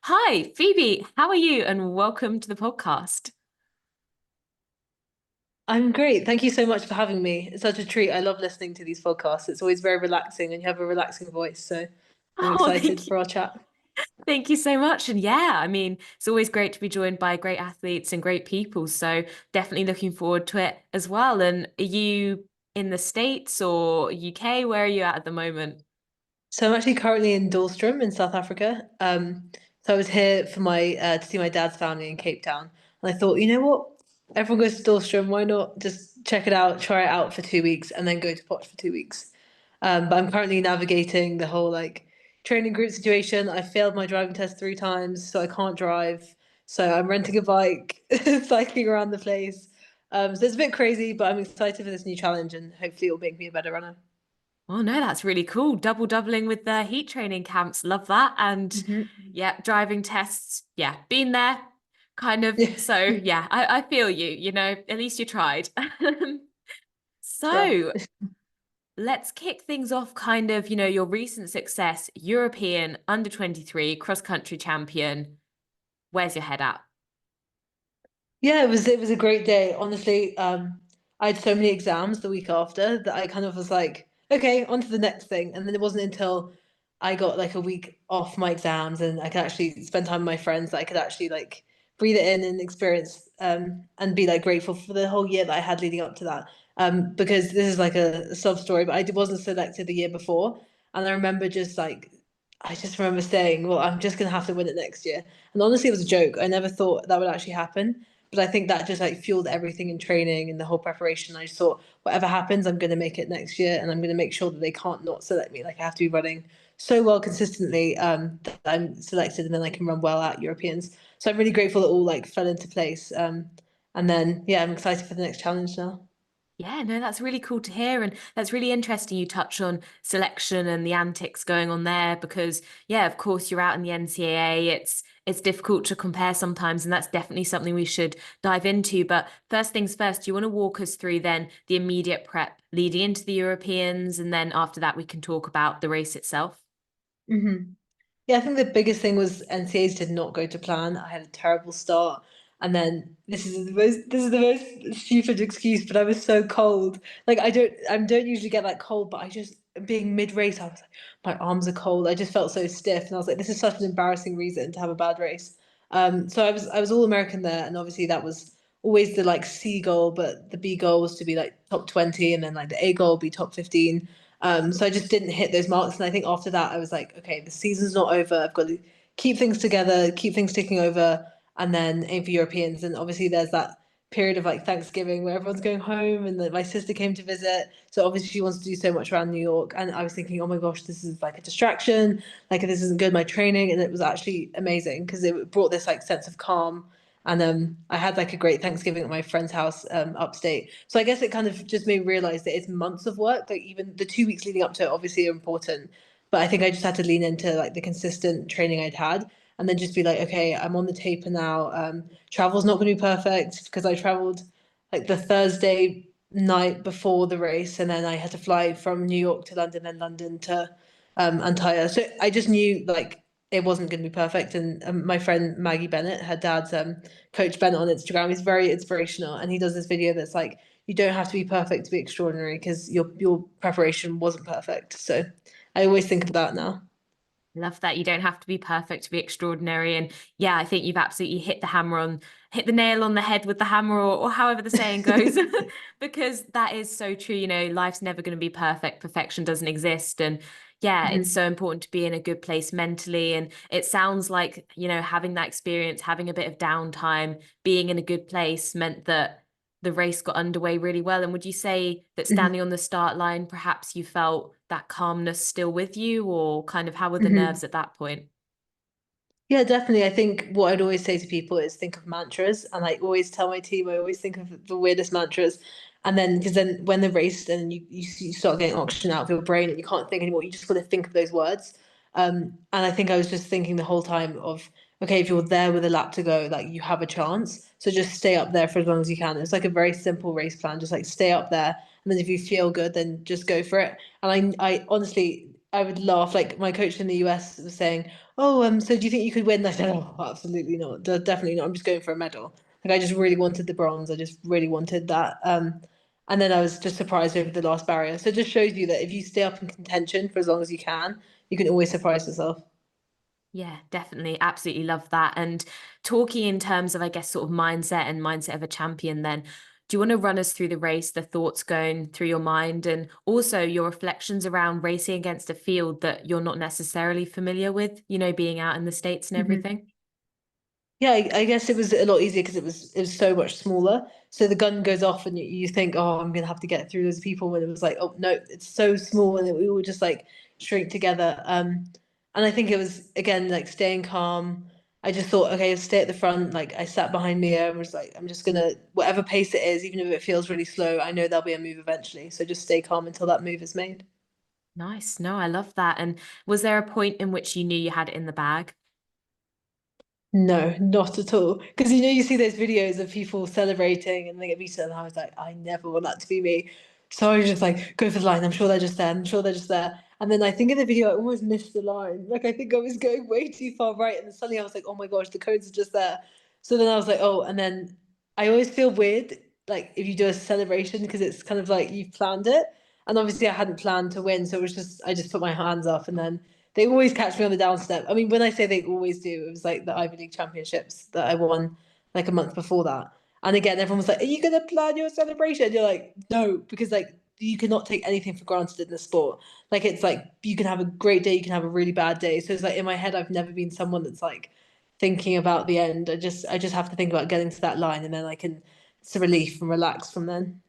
Hi, Phoebe. How are you? And welcome to the podcast. I'm great. Thank you so much for having me. It's such a treat. I love listening to these podcasts. It's always very relaxing and you have a relaxing voice. So I'm Oh, excited for our chat. thank you so much. And yeah, I mean, it's always great to be joined by great athletes and great people. So definitely looking forward to it as well. And are you in the States or UK? Where are you at the moment? So I'm actually currently in Dahlstrom in South Africa. So I was here for my to see my dad's family in Cape Town. And I thought, you know what? Everyone goes to Dahlstrom. Why not just check it out, try it out for 2 weeks, and then go to Potch for 2 weeks? But I'm currently navigating the whole like training group situation. I failed my driving test 3 times, so I can't drive. So I'm renting a bike, cycling around the place. So it's a bit crazy, but I'm excited for this new challenge, and hopefully it'll make me a better runner. Oh no, that's really cool. Doubling with the heat training camps. Love that. And Hmm. yeah, driving tests. Yeah, been there kind of. Yeah, So yeah, I feel you, at least you tried. it's rough. So let's kick things off kind of, your recent success, European under 23 cross country champion. Where's your head at? Yeah, it was a great day. Honestly, I had so many exams the week after that I kind of was like, okay, on to the next thing. And then it wasn't until I got like a week off my exams and I could actually spend time with my friends that I could actually like breathe it in and experience and be like grateful for the whole year that I had leading up to that. Because this is like a sub story, but wasn't selected the year before. And I remember just like I just remember saying, well, I'm just gonna have to win it next year. And honestly, it was a joke. I never thought that would actually happen. But I think that just like fueled everything in training and the whole preparation. I just thought, whatever happens, I'm going to make it next year, and I'm going to make sure that they can't not select me. Like I have to be running so well consistently that I'm selected, and then I can run well at Europeans. So I'm really grateful it all like fell into place. And then yeah, I'm excited for the next challenge now. Yeah, no, that's really cool to hear. And that's really interesting you touch on selection and the antics going on there because yeah, of course you're out in the NCAA. It's difficult to compare sometimes, and that's definitely something we should dive into. But first things first, do you want to walk us through then the immediate prep leading into the Europeans, and then after that we can talk about the race itself? Hmm. Yeah, I think the biggest thing was NCAs did not go to plan. I had a terrible start, and then this is the most stupid excuse, but I was so cold. Like I don't usually get that cold, but I just being mid race, I was like my arms are cold. I just felt so stiff, and I was like, this is such an embarrassing reason to have a bad race. So I was all American there, and obviously that was always the like C goal, but the B goal was to be like top 20, and then like the A goal would be top 15. So I just didn't hit those marks. And I think after that, I was like, okay, the season's not over. I've got to keep things together, keep things ticking over, and then aim for Europeans. And obviously, there's that period of like Thanksgiving where everyone's going home, and then my sister came to visit. So obviously, she wants to do so much around New York. And I was thinking, oh my gosh, this is like a distraction. Like, this isn't good, my training. And it was actually amazing because it brought this like sense of calm. And I had like a great Thanksgiving at my friend's house upstate. So I guess it kind of just made me realize that it's months of work. Like even the 2 weeks leading up to it obviously are important. But I think I just had to lean into like the consistent training I'd had and then just be like, okay, I'm on the taper now. Travel's not going to be perfect because I traveled like the Thursday night before the race and then I had to fly from New York to London and London to Antalya. So I just knew like it wasn't going to be perfect. And my friend Maggie Bennett, her dad's Coach Bennett on Instagram. He's very inspirational, and he does this video that's like, you don't have to be perfect to be extraordinary because your preparation wasn't perfect. So I always think of that now. Love that. You don't have to be perfect to be extraordinary. And yeah, I think you've absolutely hit the nail on the head with the hammer, or however the saying goes, because that is so true. Life's never going to be perfect. Perfection doesn't exist. And yeah, it's Mhm. so important to be in a good place mentally. And it sounds like, having that experience, having a bit of downtime, being in a good place meant that the race got underway really well. And would you say that Mhm. standing on the start line, perhaps you felt that calmness still with you, or kind of how were the nerves Mhm. at that point? Yeah, definitely. I think what I'd always say to people is think of mantras, and I always tell my team I always think of the weirdest mantras, and then because then when the race, then you start getting oxygen out of your brain and you can't think anymore. You just got to think of those words. And I think I was just thinking the whole time of okay, if you're there with a lap to go, like you have a chance, so just stay up there for as long as you can. It's like a very simple race plan, just like stay up there, and then if you feel good, then just go for it. And I honestly I would laugh like my coach in the US was saying "Oh, so do you think you could win?" I said, "Oh, absolutely not. Definitely not. I'm just going for a medal." Like I just really wanted the bronze. I just really wanted that. And then I was just surprised over the last barrier. So it just shows you that if you stay up in contention for as long as you can always surprise yourself. Yeah, definitely. Absolutely love that. And talking in terms of, I guess, sort of mindset and mindset of a champion, then, do you want to run us through the race, the thoughts going through your mind, and also your reflections around racing against a field that you're not necessarily familiar with, being out in the States and Mhm. everything? Yeah, I guess it was a lot easier because it was so much smaller. So the gun goes off and you think, oh, I'm gonna have to get through those people. When it was like, oh no, it's so small, and we all just like shrink together. And I think it was again like staying calm. I just thought, okay, stay at the front. Like I sat behind Mia and was like, I'm just gonna whatever pace it is, even if it feels really slow, I know there'll be a move eventually. So just stay calm until that move is made. Nice. No, I love that. And was there a point in which you knew you had it in the bag? No, not at all. Because you see those videos of people celebrating and they get beaten, and I was like, I never want that to be me. So I was just like, go for the line. I'm sure they're just there. I'm sure they're just there. And then I think in the video, I almost missed the line. Like I think I was going way too far right, and then suddenly I was like, oh my gosh, the codes are just there. So then I was like, oh, and then I always feel weird, like if you do a celebration because it's kind of like you've planned it, and obviously I hadn't planned to win, so it was just I just put my hands up, and then they always catch me on the downstep. I mean, when I say they always do, it was like the Ivy League championships that I won like a month before that. And again, everyone was like, "Are you gonna plan your celebration?" And you're like, "No," because like you cannot take anything for granted in the sport. Like it's like you can have a great day, you can have a really bad day. So it's like in my head, I've never been someone that's like thinking about the end. I just have to think about getting to that line, and then I can it's a relief and relax from then.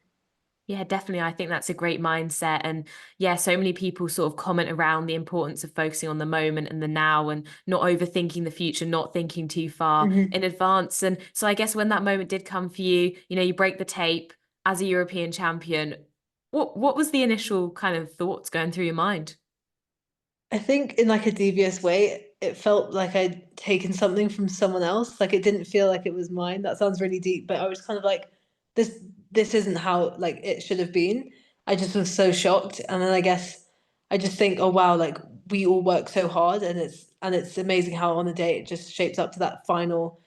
Yeah, definitely. I think that's a great mindset. And yeah, so many people sort of comment around the importance of focusing on the moment and the now and not overthinking the future, not thinking too far Mhm. in advance. And so I guess when that moment did come for you, you break the tape as a European champion. What was the initial kind of thoughts going through your mind? I think in like a devious way, it felt like I'd taken something from someone else. Like it didn't feel like it was mine. That sounds really deep, but I was kind of like, this this isn't how like it should have been. I just was so shocked. And then I guess I just think, oh wow, like we all work so hard, and it's amazing how on a day it just shapes up to that final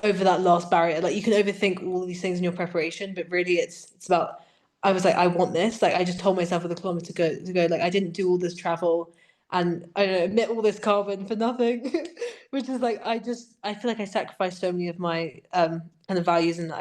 over that last barrier. Like you can overthink all of these things in your preparation, but really it's about I was like, I want this. Like I just told myself with a kilometer to go, like I didn't do all this travel and I don't know, emit all this carbon for nothing. Which is like I feel like I sacrificed so many of my kind of values, and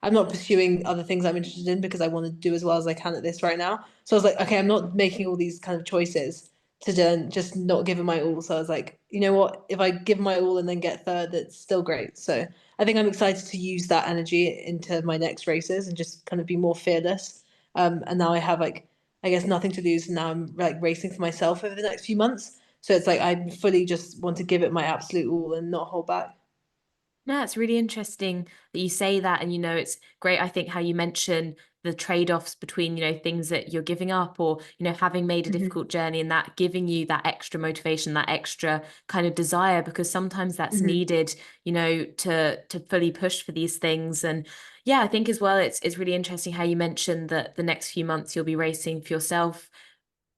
I'm not pursuing other things I'm interested in because I want to do as well as I can at this right now. So I was like, okay, I'm not making all these kind of choices to then just not give it my all. So I was like, you know what? If I give my all and then get third, that's still great. So I think I'm excited to use that energy into my next races and just kind of be more fearless. And now I have like, I guess nothing to lose. And now I'm like racing for myself over the next few months. So it's like I fully just want to give it my absolute all and not hold back. No, it's really interesting that you say that. And, it's great, I think, how you mention the trade-offs between, things that you're giving up or, having made a Hmm. difficult journey and that giving you that extra motivation, that extra kind of desire, because sometimes that's Hmm. needed, to fully push for these things. And yeah, I think as well, it's really interesting how you mentioned that the next few months you'll be racing for yourself.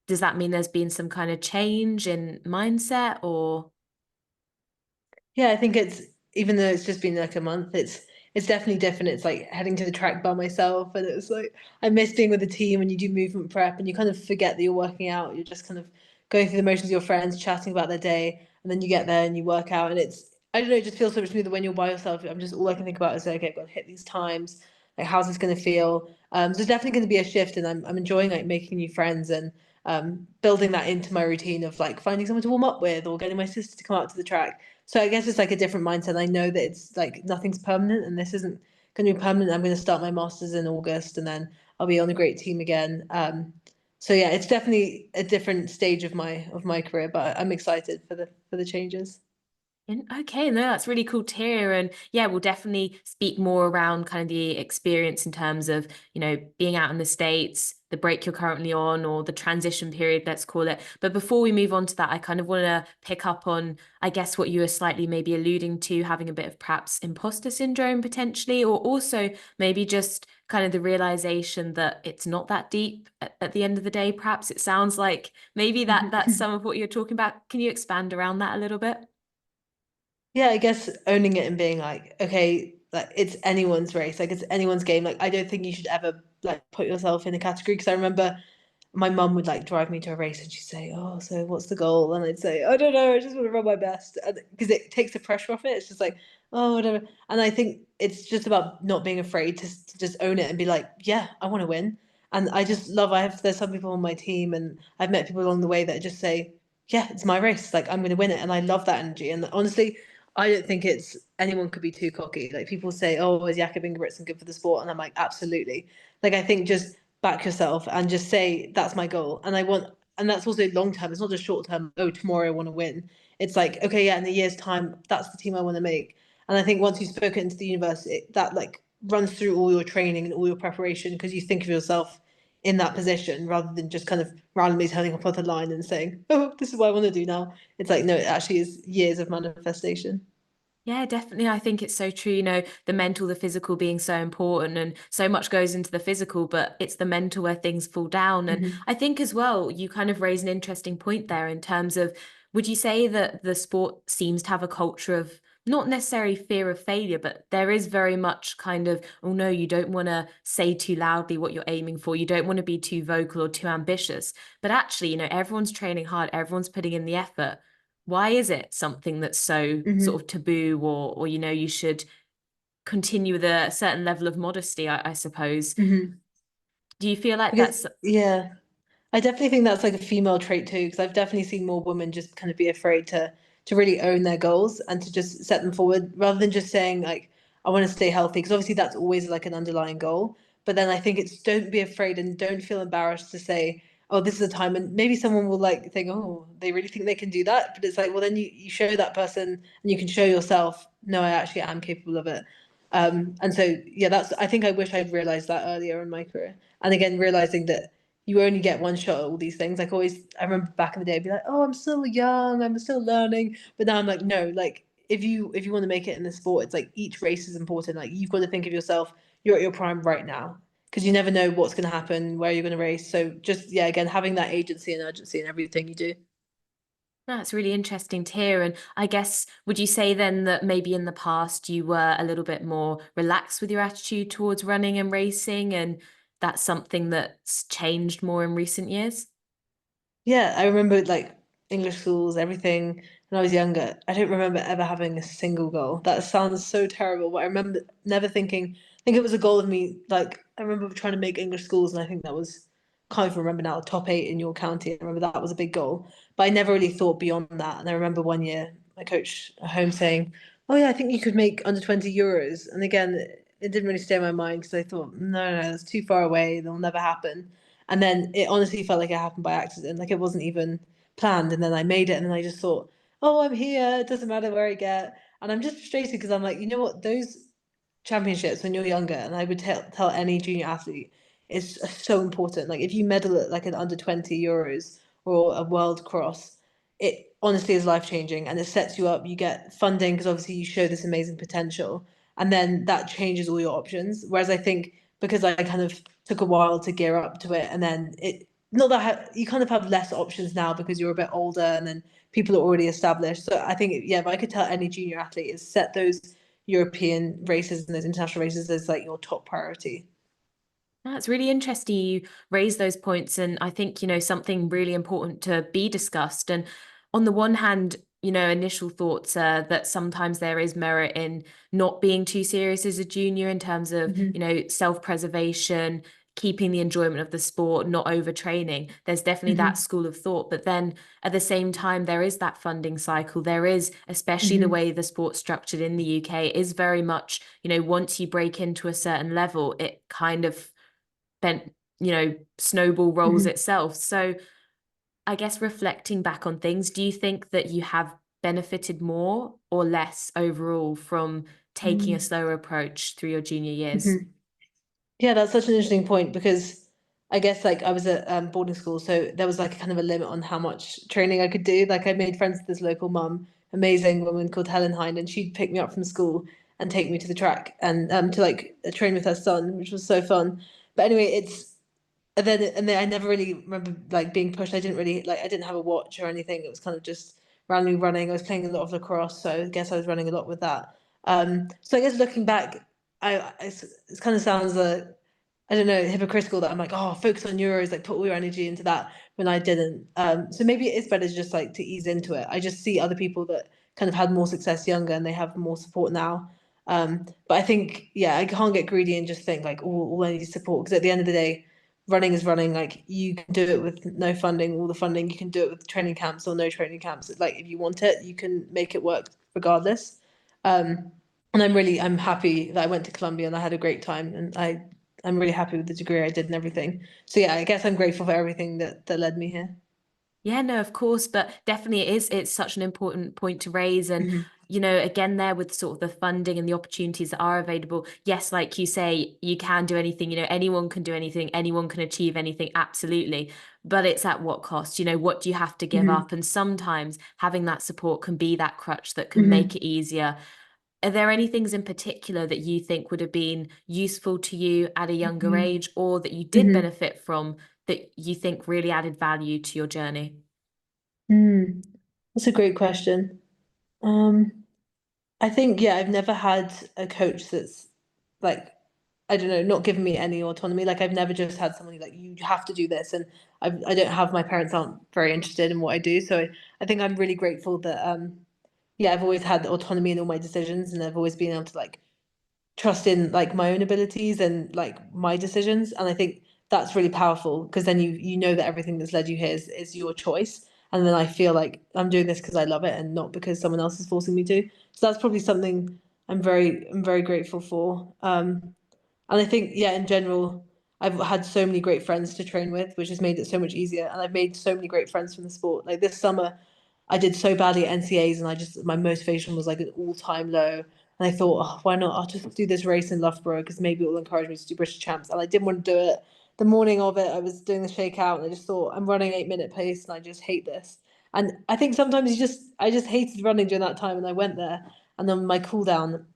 Does that mean there's been some kind of change in mindset or? Yeah, I think it's even though it's just been like a month, it's definitely different. It's like heading to the track by myself, and it's like I miss being with the team when you do movement prep and you kind of forget that you're working out. You're just kind of going through the motions of your friends, chatting about their day, and then you get there and you work out, and it's I don't know, it just feels so much smoother when you're by yourself. I'm just all I can think about is like, okay, I've got to hit these times. Like, how's this going to feel? So it's definitely going to be a shift, and I'm enjoying like making new friends and building that into my routine of like finding someone to warm up with or getting my sister to come out to the track. So I guess it's like a different mindset. I know that it's like nothing's permanent, and this isn't going to be permanent. I'm going to start my masters in August, and then I'll be on a great team again. So yeah, it's definitely a different stage of my career, but I'm excited for the changes. Okay, no, that's really cool to hear. And yeah, we'll definitely speak more around kind of the experience in terms of, being out in the States, the break you're currently on, or the transition period, let's call it. But before we move on to that, I kind of want to pick up on, I guess, what you were slightly maybe alluding to, having a bit of perhaps imposter syndrome potentially, or also maybe just kind of the realization that it's not that deep at the end of the day. Perhaps it sounds like maybe that's some of what you're talking about. Can you expand around that a little bit? Yeah, I guess owning it and being like, okay, like it's anyone's race, like it's anyone's game. Like I don't think you should ever like put yourself in a category because I remember my mum would like drive me to a race and she'd say, "Oh, so what's the goal?" And I'd say, "I don't know, I just want to run my best," because it takes the pressure off it. It's just like, "Oh, whatever." And I think it's just about not being afraid to just own it and be like, "Yeah, I want to win." And I just love. There's some people on my team, and I've met people along the way that just say, "Yeah, it's my race. Like I'm going to win it," and I love that energy. And honestly, I don't think it's anyone could be too cocky. Like people say, "Oh, is Jakob Ingebrigtsen good for the sport?" And I'm like, absolutely. Like I think just back yourself and just say that's my goal and I want and that's also long term. It's not just short term. Oh, tomorrow I want to win. It's like okay, yeah, in a year's time, that's the team I want to make. And I think once you've spoken into the universe, that like runs through all your training and all your preparation because you think of yourself in that position rather than just kind of randomly turning up on the line and saying, "Oh, this is what I want to do now." It's like no, it actually is years of manifestation. Yeah, definitely. I think it's so true. You know, the mental, the physical being so important, and so much goes into the physical, but it's the mental where things fall down. And Hmm. I think as well, you kind of raise an interesting point there in terms of would you say that the sport seems to have a culture of not necessarily fear of failure, but there is very much kind of, oh no, you don't want to say too loudly what you're aiming for. You don't want to be too vocal or too ambitious. But actually, you know, everyone's training hard, everyone's putting in the effort. Why is it something that's so sort Hmm. of taboo, or you know, you should continue with a certain level of modesty, I suppose. Hmm. Do you feel like Because that's yeah, I definitely think that's like a female trait too, because I've definitely seen more women just kind of be afraid to really own their goals and to just set them forward rather than just saying like I want to stay healthy, because obviously that's always like an underlying goal. But then I think it's don't be afraid and don't feel embarrassed to say, oh, this is a time, and maybe someone will like think, oh, they really think they can do that. But it's like, well, then you show that person and you can show yourself, no, I actually am capable of it. And so yeah, that's I think I wish I'd realized that earlier in my career. And again, realizing that you only get one shot at all these things. Like always, I remember back in the day, I'd be like, "Oh, I'm still young, I'm still learning." But now I'm like, no, like if you want to make it in the sport, it's like each race is important. Like you've got to think of yourself, you're at your prime right now because you never know what's going to happen, where you're going to race. So just yeah, again, having that agency and urgency in everything you do. that's really interesting to hear. And I guess would you say then that maybe in the past you were a little bit more relaxed with your attitude towards running and racing, and that's something that's changed more in recent years? Yeah, I remember like English schools, everything when I was younger. I don't remember ever having a single goal. That sounds so terrible, but I remember never thinking, I think it was a goal of me, like I remember trying to make English schools and I think that was can't even remember now, top eight in your county. I remember that was a big goal. But I never really thought beyond that. And I remember one year my coach at home saying, "Oh yeah, I think you could make under 20 euros." And again, it didn't really stay in my mind because I thought, no, no, that's too far away, it'll never happen. And then it honestly felt like it happened by accident, like it wasn't even planned. And then I made it, and then I just thought, oh, I'm here. It doesn't matter where I get. And I'm just frustrated because I'm like, you know what? Those championships when you're younger, and I would tell any junior athlete, is so important. Like if you medal at like an under 20 euros or a world cross, it honestly is life changing, and it sets you up. You get funding because obviously you show this amazing potential, and then that changes all your options. Whereas I think because I kind of took a while to gear up to it, and then it not that you kind of have less options now because you're a bit older, and then people are already established. So I think yeah, if I could tell any junior athlete is set those European races and those international races as like your top priority. That's really interesting you raise those points. And I think, you know, something really important to be discussed. And on the one hand, you know, initial thoughts are that sometimes there is merit in not being too serious as a junior in terms of, you Hmm. know, self-preservation, keeping the enjoyment of the sport, not overtraining. There's definitely that Hmm. school of thought. But then at the same time, there is that funding cycle. There is, especially the Hmm. way the sport's structured in the UK, is very much, you know, once you break into a certain level, it kind of bent, you know, snowball rolls Hmm. itself. So I guess reflecting back on things, do you think that you have benefited more or less overall from taking a slower approach through your junior years? Hmm. Yeah, that's such an interesting point because I guess like I was at boarding school, so there was like a kind of a limit on how much training I could do. Like I made friends with this local mum, amazing woman called Helen Hind, and she'd pick me up from school. and take me to the track and to like train with her son, which was so fun. But anyway, and then I never really remember like being pushed. I didn't really like I didn't have a watch or anything. It was kind of just randomly running. I was playing a lot of lacrosse, so I guess I was running a lot with that. So I guess looking back, it kind of sounds I don't know, hypocritical that I'm like, oh, focus on Euros, like put all your energy into that when I didn't. So maybe it is better just like to ease into it. I just see other people that kind of had more success younger and they have more support now. But I think, yeah, I can't get greedy and just think like, oh, all I need is support. Because at the end of the day, running is running. Like you can do it with no funding, all the funding. You can do it with training camps or no training camps. It's like if you want it, you can make it work regardless. Um, and I'm happy that I went to Colombia and I had a great time and I'm really happy with the degree I did and everything. So yeah, I guess I'm grateful for everything that led me here. Yeah, no, of course, but definitely it's such an important point to raise. And, Mhm. again, there with sort of the funding and the opportunities that are available, yes, like you say, you can do anything, anyone can do anything, anyone can achieve anything, absolutely. But it's at what cost? What do you have to give Mhm. up? And sometimes having that support can be that crutch that can make Mhm. it easier. Are there any things in particular that you think would have been useful to you at a younger Mhm. age or that you did Mhm. benefit from that you think really added value to your journey? Mm. That's a great question. Um, I think yeah, I've never had a coach that's like I don't know, not giving me any autonomy. Like I've never just had somebody like you have to do this, and I don't have my parents aren't very interested in what I do. So I think I'm really grateful that yeah, I've always had autonomy in all my decisions, and I've always been able to like trust in like my own abilities and like my decisions. And I think that's really powerful because then you know that everything that's led you here is your choice. And then I feel like I'm doing this because I love it and not because someone else is forcing me to. So that's probably something I'm very grateful for. And I think, yeah, in general, I've had so many great friends to train with, which has made it so much easier. And I've made so many great friends from the sport. Like this summer, I did so badly at NCAs, and my motivation was like an all-time low. And I thought, oh, why not? I'll just do this race in Loughborough because maybe it will encourage me to do British champs. And I didn't want to do it. The morning of it, I was doing the shakeout, and I just thought, I'm running 8 minute pace, and I just hate this. And I think sometimes I just hated running during that time, and I went there, and then my cool down.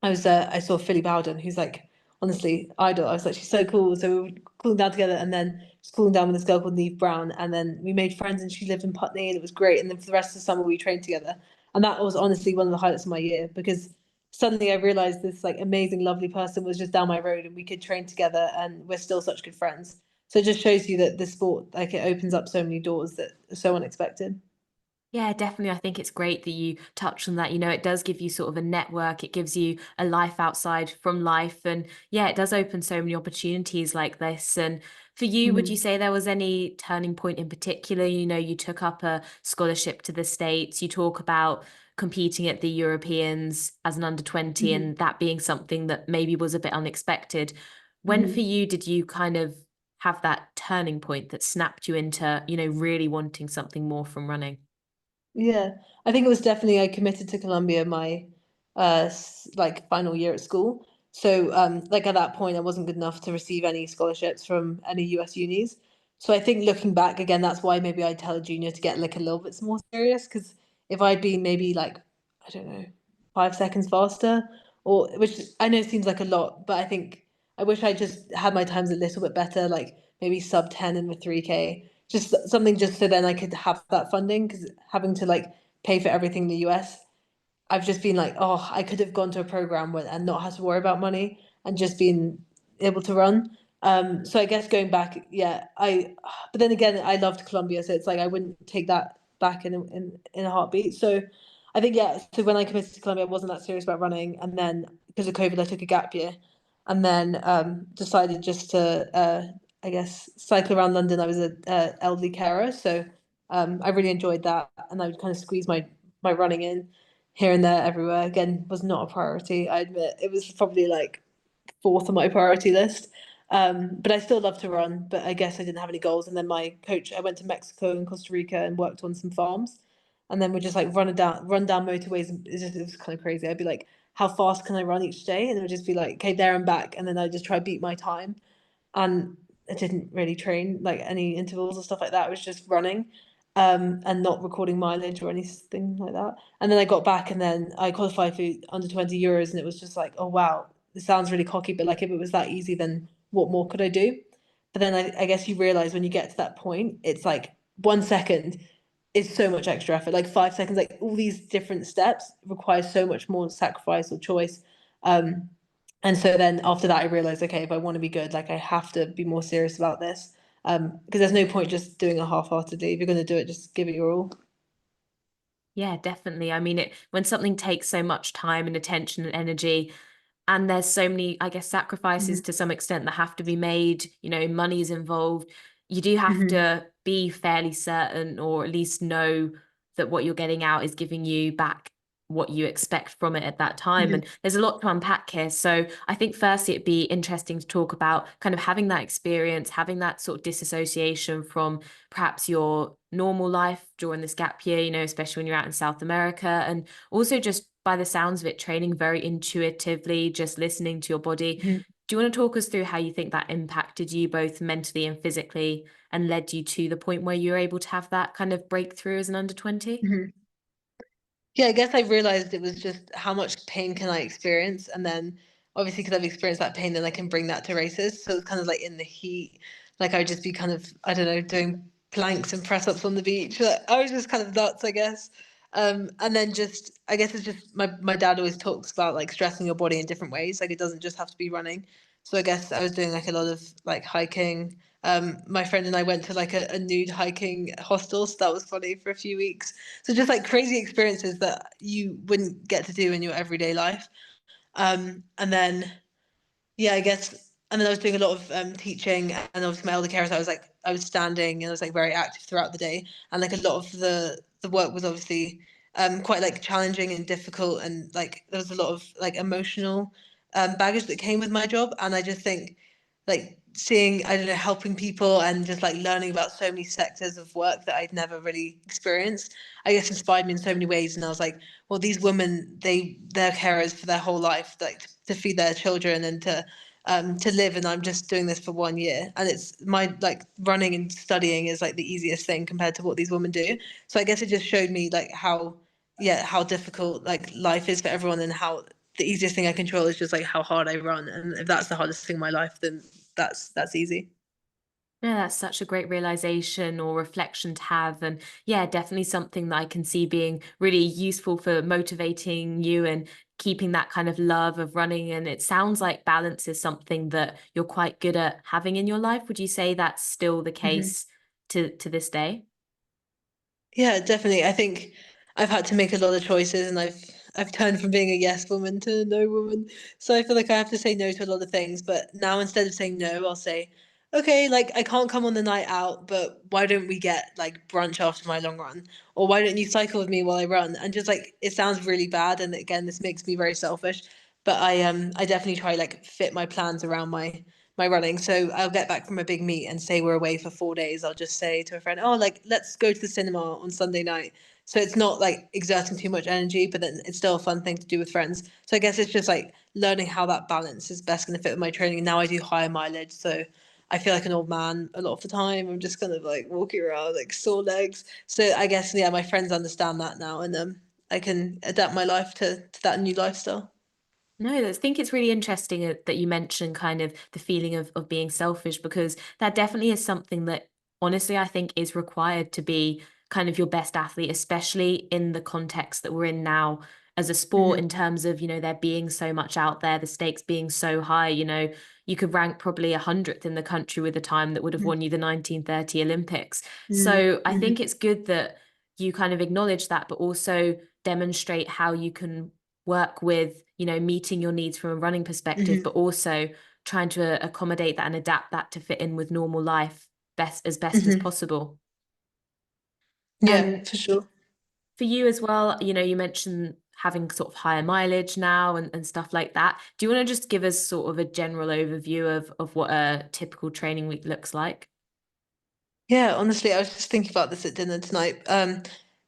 I saw Philly Bowden, who's like honestly idol. I was like, she's so cool. So we were cooling down together, and then she's cooling down with this girl called Neve Brown, and then we made friends, and she lived in Putney, and it was great. And then for the rest of the summer, we trained together, and that was honestly one of the highlights of my year because suddenly I realized this like amazing, lovely person was just down my road, and we could train together, and we're still such good friends. So it just shows you that this sport, like, it opens up so many doors that are so unexpected. Yeah, definitely. I think it's great that you touch on that. It does give you sort of a network. It gives you a life outside from life. And yeah, it does open so many opportunities like this. And for you, would you Mm-hmm. say there was any turning point in particular? You took up a scholarship to the States. You talk about competing at the Europeans as an under 20 Mm-hmm. and that being something that maybe was a bit unexpected. When for Mm-hmm. you did you kind of have that turning point that snapped you into, really wanting something more from running? Yeah, I think it was definitely I committed to Columbia my like final year at school. So like at that point I wasn't good enough to receive any scholarships from any US unis. So I think looking back again, that's why maybe I'd tell a junior to get like a little bit more serious because if I'd been maybe like I don't know 5 seconds faster or which I know seems like a lot, but I think I wish I just had my times a little bit better, like maybe sub 10 in the 3K just something just so then I could have that funding because having to like pay for everything in the US, I've just been like, oh, I could have gone to a program and not have to worry about money and just been able to run. So I guess going back, yeah, but then again, I loved Colombia, so it's like I wouldn't take that back in a heartbeat. So I think yeah, so when I committed to Colombia, I wasn't that serious about running, and then because of COVID, I took a gap year, and then decided just to I guess cycle around London. I was a elderly carer, so I really enjoyed that, and I would kind of squeeze my running in here and there everywhere. Again, was not a priority. I admit it was probably like fourth on my priority list. But I still love to run, but I guess I didn't have any goals. And then my coach, I went to Mexico and Costa Rica and worked on some farms. And then we just like run down motorways. And it was kind of crazy. I'd be like, how fast can I run each day? And it would just be like, okay, there and back. And then I just try beat my time. And I didn't really train like any intervals or stuff like that. I was just running. and not recording mileage or anything like that. And then I got back and then I qualified for under 20 euros and it was just like, oh wow, this sounds really cocky, but like if it was that easy, then what more could I do? But then I guess you realize when you get to that point, it's like 1 second is so much extra effort. Like 5 seconds, like all these different steps require so much more sacrifice or choice. Um, and so then after that, I realized, okay, if I want to be good, like I have to be more serious about this. Because there's no point just doing it half-heartedly. If you're going to do it, just give it your all. Yeah, definitely. I mean, it when something takes so much time and attention and energy, and there's so many, I guess, sacrifices Hmm. to some extent that have to be made, money's involved. You do have Hmm. to be fairly certain, or at least know that what you're getting out is giving you back what you expect from it at that time. Hmm. And there's a lot to unpack here. So I think firstly, it'd be interesting to talk about kind of having that experience, having that sort of disassociation from perhaps your normal life during this gap year, especially when you're out in South America, and also just by the sounds of it, training very intuitively, just listening to your body. Hmm. Do you want to talk us through how you think that impacted you both mentally and physically and led you to the point where you were able to have that kind of breakthrough as an under 20? Hmm. Yeah, I guess I realized it was just how much pain can I experience, and then obviously because I've experienced that pain, then I can bring that to races. So it's kind of like in the heat, like I would just be kind of, I don't know, doing planks and press ups on the beach. Like, I was just kind of nuts, I guess. And then just, I guess it's just my dad always talks about like stressing your body in different ways. Like it doesn't just have to be running. So I guess I was doing like a lot of like hiking. My friend and I went to like a nude hiking hostel, so that was funny for a few weeks. So just like crazy experiences that you wouldn't get to do in your everyday life. And then yeah, I guess. And then I was doing a lot of teaching, and obviously my elder carers. I was standing, and I was like very active throughout the day, and like a lot of the work was obviously quite like challenging and difficult, and like there was a lot of like emotional baggage that came with my job, and I just think like seeing I don't know helping people and just like learning about so many sectors of work that I'd never really experienced, I guess inspired me in so many ways, and I was like, well, these women they're carers for their whole life, like to feed their children and to live, and I'm just doing this for 1 year, and it's my like running and studying is like the easiest thing compared to what these women do. So I guess it just showed me like how yeah how difficult like life is for everyone, and how the easiest thing I control is just like how hard I run, and if that's the hardest thing in my life, then that's easy. No, that's such a great realization or reflection to have. And yeah, definitely something that I can see being really useful for motivating you and keeping that kind of love of running. And it sounds like balance is something that you're quite good at having in your life. Would you say that's still the Hmm. case to this day? Yeah, definitely. I think I've had to make a lot of choices, and I've turned from being a yes woman to a no woman. So I feel like I have to say no to a lot of things. But now instead of saying no, I'll say, okay, like I can't come on the night out, but why don't we get like brunch after my long run? Or why don't you cycle with me while I run? And just like it sounds really bad, and again, this makes me very selfish. But I definitely try like fit my plans around my running. So I'll get back from a big meet and say we're away for 4 days. I'll just say to a friend, oh, like let's go to the cinema on Sunday night. So it's not like exerting too much energy, but then it's still a fun thing to do with friends. So I guess it's just like learning how that balance is best going to fit with my training. And now I do higher mileage, so I feel like an old man a lot of the time. I'm just kind of like walking around like sore legs. So I guess yeah, my friends understand that now, and I can adapt my life to that new lifestyle. No, I think it's really interesting that you mentioned kind of the feeling of being selfish, because that definitely is something that honestly I think is required to be kind of your best athlete, especially in the context that we're in now as a sport, Hmm. in terms of, there being so much out there, the stakes being so high, you could rank probably 100th in the country with a time that would have won you the 1930 Olympics. So I Hmm. think it's good that you kind of acknowledge that, but also demonstrate how you can work with, meeting your needs from a running perspective, but Hmm. also trying to accommodate that and adapt that to fit in with normal life best as Hmm. possible. Yeah, And for sure. for you as well, you mentioned having sort of higher mileage now and stuff like that. Do you want to just give us sort of a general overview of what a typical training week looks like? Yeah, honestly, I was just thinking about this at dinner tonight.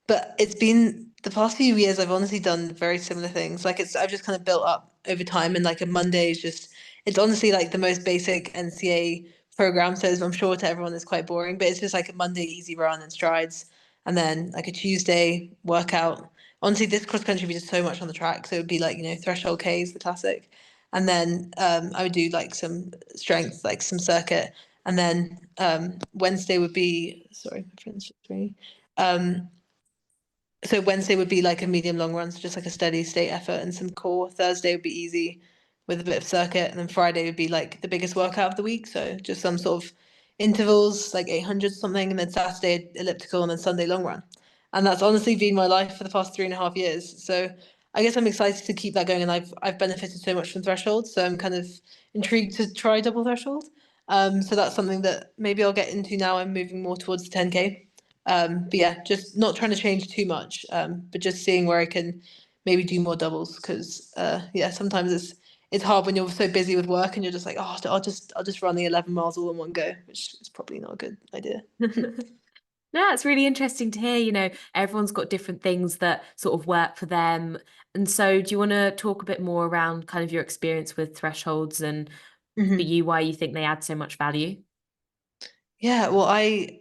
But it's been the past few years I've honestly done very similar things. Like I've just kind of built up over time, and like a Monday is just it's honestly like the most basic NCA program. So I'm sure to everyone it's quite boring, but it's just like a Monday easy run and strides. and then like a Tuesday workout. Honestly, this cross country we did so much on the track, so it would be like, threshold Ks, the classic, and then I would do like some strength, like some circuit, and then Wednesday would be, sorry, my friend's just ringing. Um, so Wednesday would be like a medium long run, so just like a steady state effort and some core. Thursday would be easy with a bit of circuit, and then Friday would be like the biggest workout of the week. So just some sort of intervals, like 800 something, and then Saturday elliptical, and then Sunday long run. And that's honestly been my life for the past 3.5 years. So I guess I'm excited to keep that going, and I've benefited so much from threshold. So I'm kind of intrigued to try double threshold. So that's something that maybe I'll get into now. I'm moving more towards the 10K. But yeah, just not trying to change too much, but just seeing where I can maybe do more doubles because yeah, sometimes it's hard when you're so busy with work and you're just like, oh, I'll just run the 11 miles all in one go, which is probably not a good idea. No, it's really interesting to hear. Everyone's got different things that sort of work for them. And so, do you want to talk a bit more around kind of your experience with thresholds and for Mhm. you, why you think they add so much value? Yeah, well, I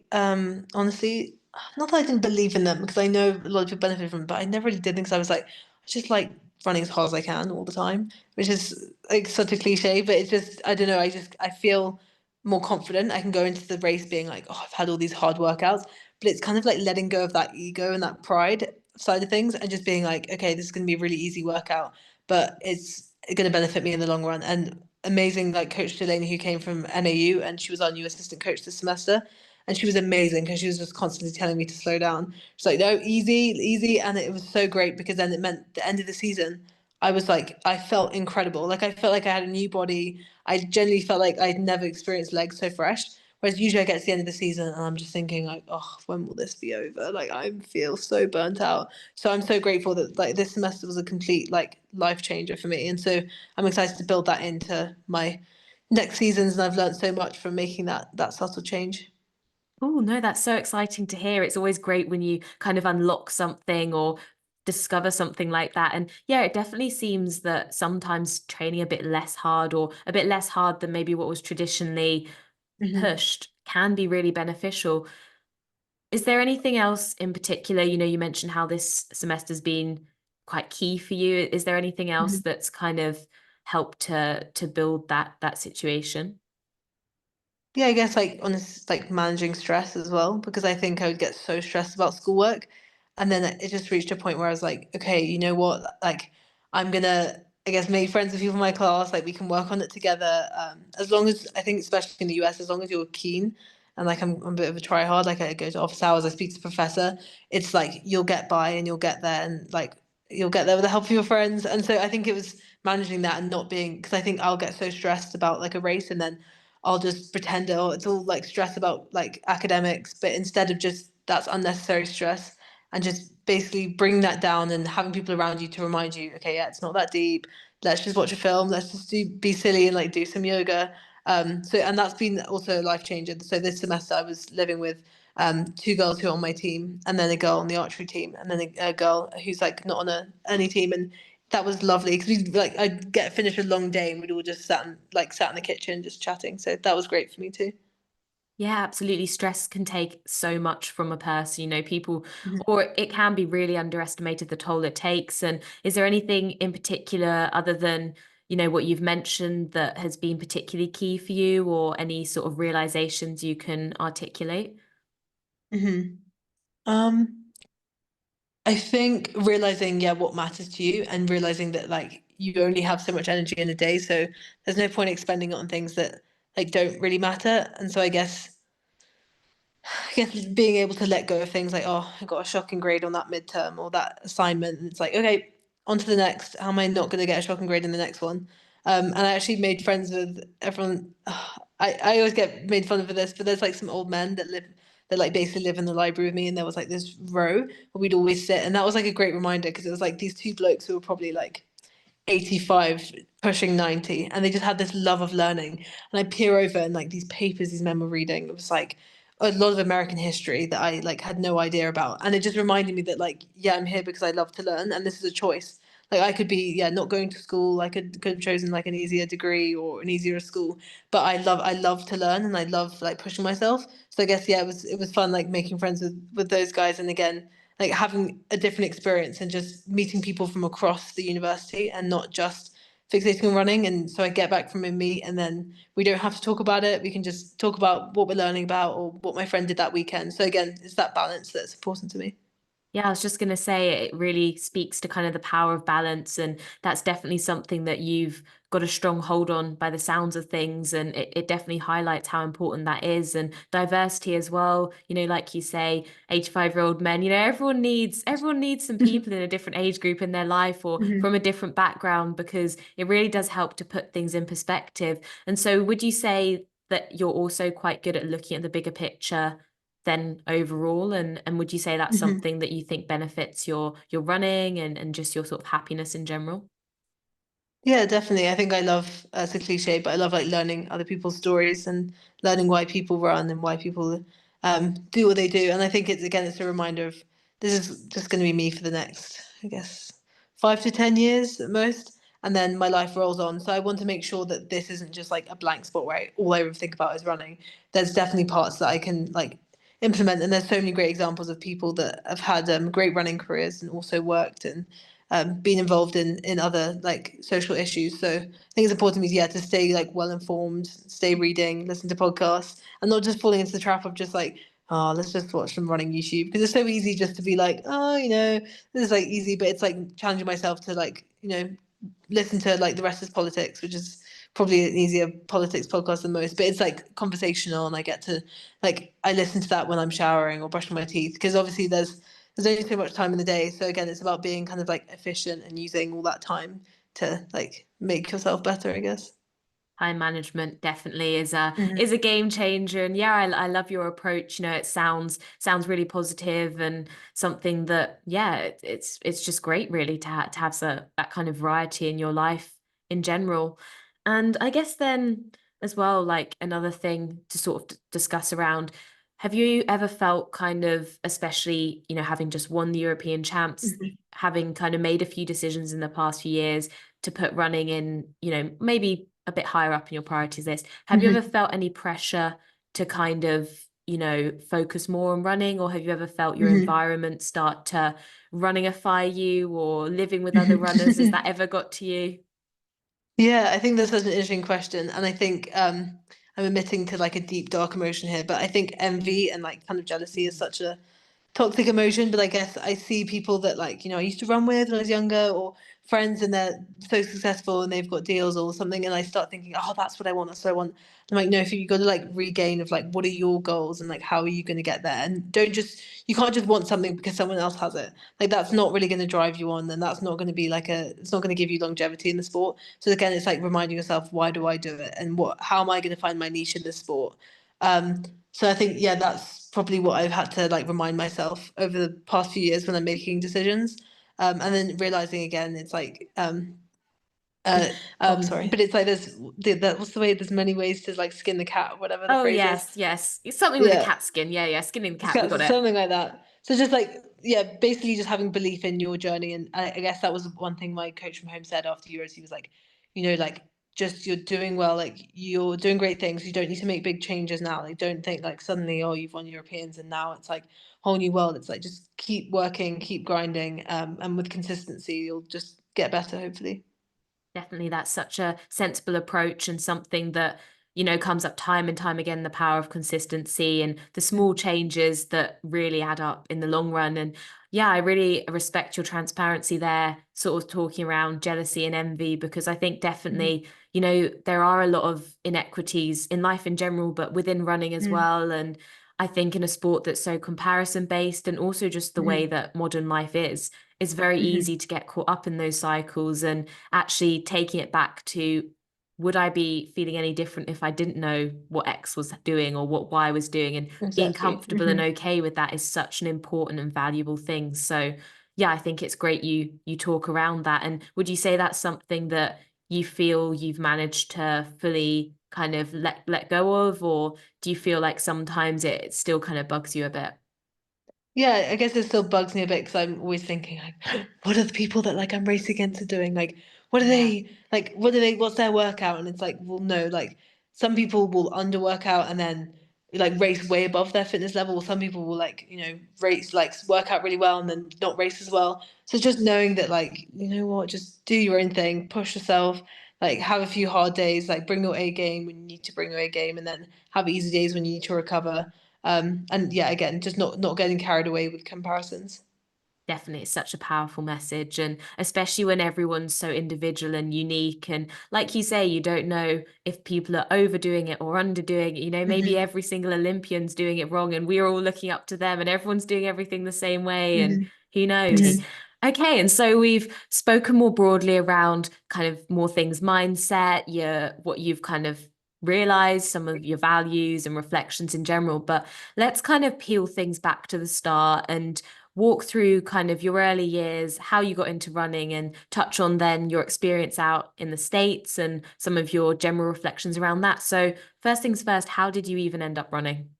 honestly, not that I didn't believe in them because I know a lot of people benefit from them, but I never really did because I was like, I just like running as hard as I can all the time, which is like such a cliche, but it's just I don't know, I feel more confident. I can go into the race being like, oh, I've had all these hard workouts, but it's kind of like letting go of that ego and that pride side of things and just being like, okay, this is gonna be a really easy workout, but it's gonna benefit me in the long run. And amazing like coach Delaney who came from NAU and she was our new assistant coach this semester. And she was amazing because she was just constantly telling me to slow down. She's like, no, easy, easy. And it was so great because then it meant the end of the season, I was like, I felt incredible. Like I felt like I had a new body. I genuinely felt like I'd never experienced legs so fresh. Whereas usually I get to the end of the season and I'm just thinking like, oh, when will this be over? Like I feel so burnt out. So I'm so grateful that like this semester was a complete like life changer for me. And so I'm excited to build that into my next seasons, and I've learned so much from making that subtle change. Oh, no, that's so exciting to hear. It's always great when you kind of unlock something or discover something like that. And yeah, it definitely seems that sometimes training a bit less hard or a bit less hard than maybe what was traditionally Hmm. pushed can be really beneficial. Is there anything else in particular? You mentioned how this semester's been quite key for you. Is there anything else Hmm. that's kind of helped to build that situation? Yeah, I guess like on this like managing stress as well, because I think I would get so stressed about schoolwork. And then it just reached a point where I was like, okay, you know what? Like I'm gonna I guess make friends with people in my class, like we can work on it together. As long as I think especially in the US, as long as you're keen and like I'm a bit of a try hard, like I go to office hours, I speak to the professor, it's like you'll get by and you'll get there and like you'll get there with the help of your friends. And so I think it was managing that and not being because I think I'll get so stressed about like a race and then I'll just pretend it's all like stress about like academics, but instead of just that's unnecessary stress and just basically bring that down and having people around you to remind you, okay, yeah, it's not that deep. Let's just watch a film. Let's just be silly and like do some yoga. So and that's been also a life changer. So this semester I was living with two girls who are on my team, and then a girl on the archery team, and then a girl who's like not on any team, and that was lovely because we like I'd get finish a long day and we'd all just sat in the kitchen just chatting. So that was great for me too. Yeah, absolutely. Stress can take so much from a person, people, Mhm. or it can be really underestimated the toll it takes. And is there anything in particular other than, what you've mentioned that has been particularly key for you or any sort of realizations you can articulate? Mhm. Um, I think realizing yeah what matters to you and realizing that like you only have so much energy in a day, so there's no point expending it on things that like don't really matter. And so I guess being able to let go of things like, oh, I got a shocking grade on that midterm or that assignment, and it's like, okay, on to the next. How am I not going to get a shocking grade in the next one? And I actually made friends with everyone. I always get made fun of for this, but there's like some old men that like basically live in the library with me, and there was like this row where we'd always sit, and that was like a great reminder because it was like these two blokes who were probably like 85 pushing 90 and they just had this love of learning and I peer over and like these papers these men were reading it was like a lot of American history that I like had no idea about and it just reminded me that like yeah I'm here because I love to learn and this is a choice Like I could be, yeah, not going to school. I could have chosen like an easier degree or an easier school. But I love to learn and I love like pushing myself. So I guess yeah, it was fun like making friends with those guys and again like having a different experience and just meeting people from across the university and not just fixating on running. And so I get back from a meet and then we don't have to talk about it. We can just talk about what we're learning about or what my friend did that weekend. So again, it's that balance that's important to me. Yeah, I was just going to say it really speaks to kind of the power of balance. And that's definitely something that you've got a strong hold on by the sounds of things. And it definitely highlights how important that is. And diversity as well. Like you say, 85-year-old men, everyone needs some people in a different age group in their life or from a Mhm. different background because it really does help to put things in perspective. And so would you say that you're also quite good at looking at the bigger picture then overall and would you say that's Mhm. something that you think benefits your running and just your sort of happiness in general? Yeah, definitely. I think I love, it's a cliche, but I love like learning other people's stories and learning why people run and why people do what they do. And I think it's a reminder of this is just going to be me for the next, I guess, 5 to 10 years at most. And then my life rolls on. So I want to make sure that this isn't just like a blank spot where all I ever think about is running. There's definitely parts that I can like implement. And there's so many great examples of people that have had great running careers and also worked and been involved in other like social issues. So I think it's important to me, yeah, to stay like well informed, stay reading, listen to podcasts, and not just falling into the trap of just like, oh, let's just watch some running YouTube because it's so easy just to be like, oh, this is like easy, but it's like challenging myself to like, listen to like the rest is politics, which is probably an easier politics podcast than most, but it's like conversational and I get to like I listen to that when I'm showering or brushing my teeth because obviously there's only so much time in the day. So again, it's about being kind of like efficient and using all that time to like make yourself better, I guess. Time management definitely is a Hmm. game changer. And yeah, I love your approach. It sounds really positive and something that yeah, it's just great really to have that kind of variety in your life in general. And I guess then as well, like another thing to sort of discuss around, have you ever felt kind of, especially, having just won the European champs, Hmm. having kind of made a few decisions in the past few years to put running in, maybe a bit higher up in your priorities list. Have you ever Hmm. felt any pressure to kind of, focus more on running, or have you ever felt your Hmm. environment start to runningify you or living with other runners? Has that Hmm. ever got to you? Yeah, I think that's such an interesting question, and I think I'm admitting to like a deep dark emotion here, but I think envy and like kind of jealousy is such a toxic emotion, but I guess I see people that like, I used to run with when I was younger or friends and they're so successful and they've got deals or something and I start thinking, oh, that's what I want, that's what I want. I'm like, no, if you got to like regain of like what are your goals and like how are you going to get there? And you can't just want something because someone else has it. Like that's not really going to drive you on and that's not going to be like it's not going to give you longevity in the sport. So again, it's like reminding yourself, why do I do it? And how am I going to find my niche in this sport? Um, so I think, yeah, that's probably what I've had to like remind myself over the past few years when I'm making decisions. And then realizing again, it's like, Oh, sorry. but it's like what's the way? There's many ways to like skin the cat, whatever the Oh, phrase is. yes, yes. It's something with a Yeah, cat skin. Yeah, yeah. Skinning the it's cat. We got got it. something like that. So just like, yeah, basically just having belief in your journey. And I guess that was one thing my coach from home said after Euros. He was like, like just you're doing well, like you're doing great things. You don't need to make big changes now. Like don't think like suddenly, oh, you've won Europeans and now it's like whole new world. It's like just keep working, keep grinding, and with consistency, you'll just get better, hopefully. Definitely, that's such a sensible approach and something that, comes up time and time again, the power of consistency and the small changes that really add up in the long run. And yeah, I really respect your transparency there, sort of talking around jealousy and envy, because I think Mhm. definitely, there are a lot of inequities in life in general, but within running as Mhm. well. And I think in a sport that's so comparison based and also just the way Mhm. that modern life is, it's very easy Mhm. to get caught up in those cycles and actually taking it back to would I be feeling any different if I didn't know what X was doing or what Y was doing? And being Exactly. comfortable and Mhm. okay with that is such an important and valuable thing. So yeah, I think it's great you talk around that. And would you say that's something that you feel you've managed to fully kind of let go of, or do you feel like sometimes it still kind of bugs you a bit? Yeah, I guess it still bugs me a bit because I'm always thinking like, what are the people that like I'm racing against are doing? Like, what are Yeah. they like? What are they? What's their workout? And it's like, well, no, like some people will under workout and then like race way above their fitness level. Or some people will like race like work out really well and then not race as well. So just knowing that like you know what, just do your own thing, push yourself, like have a few hard days, like bring your A game when you need to bring your A game, and then have easy days when you need to recover. And yeah, again, just not getting carried away with comparisons. Definitely, it's such a powerful message, and especially when everyone's so individual and unique. And like you say, you don't know if people are overdoing it or underdoing it. Maybe Hmm. every single Olympian's doing it wrong, and we're all looking up to them, and everyone's doing everything the same way. And Hmm. who knows? Hmm. Okay, and so we've spoken more broadly around kind of more things mindset, what you've kind of realized, some of your values and reflections in general. But let's kind of peel things back to the start and walk through kind of your early years, how you got into running, and touch on then your experience out in the States and some of your general reflections around that. So, first things first, how did you even end up running?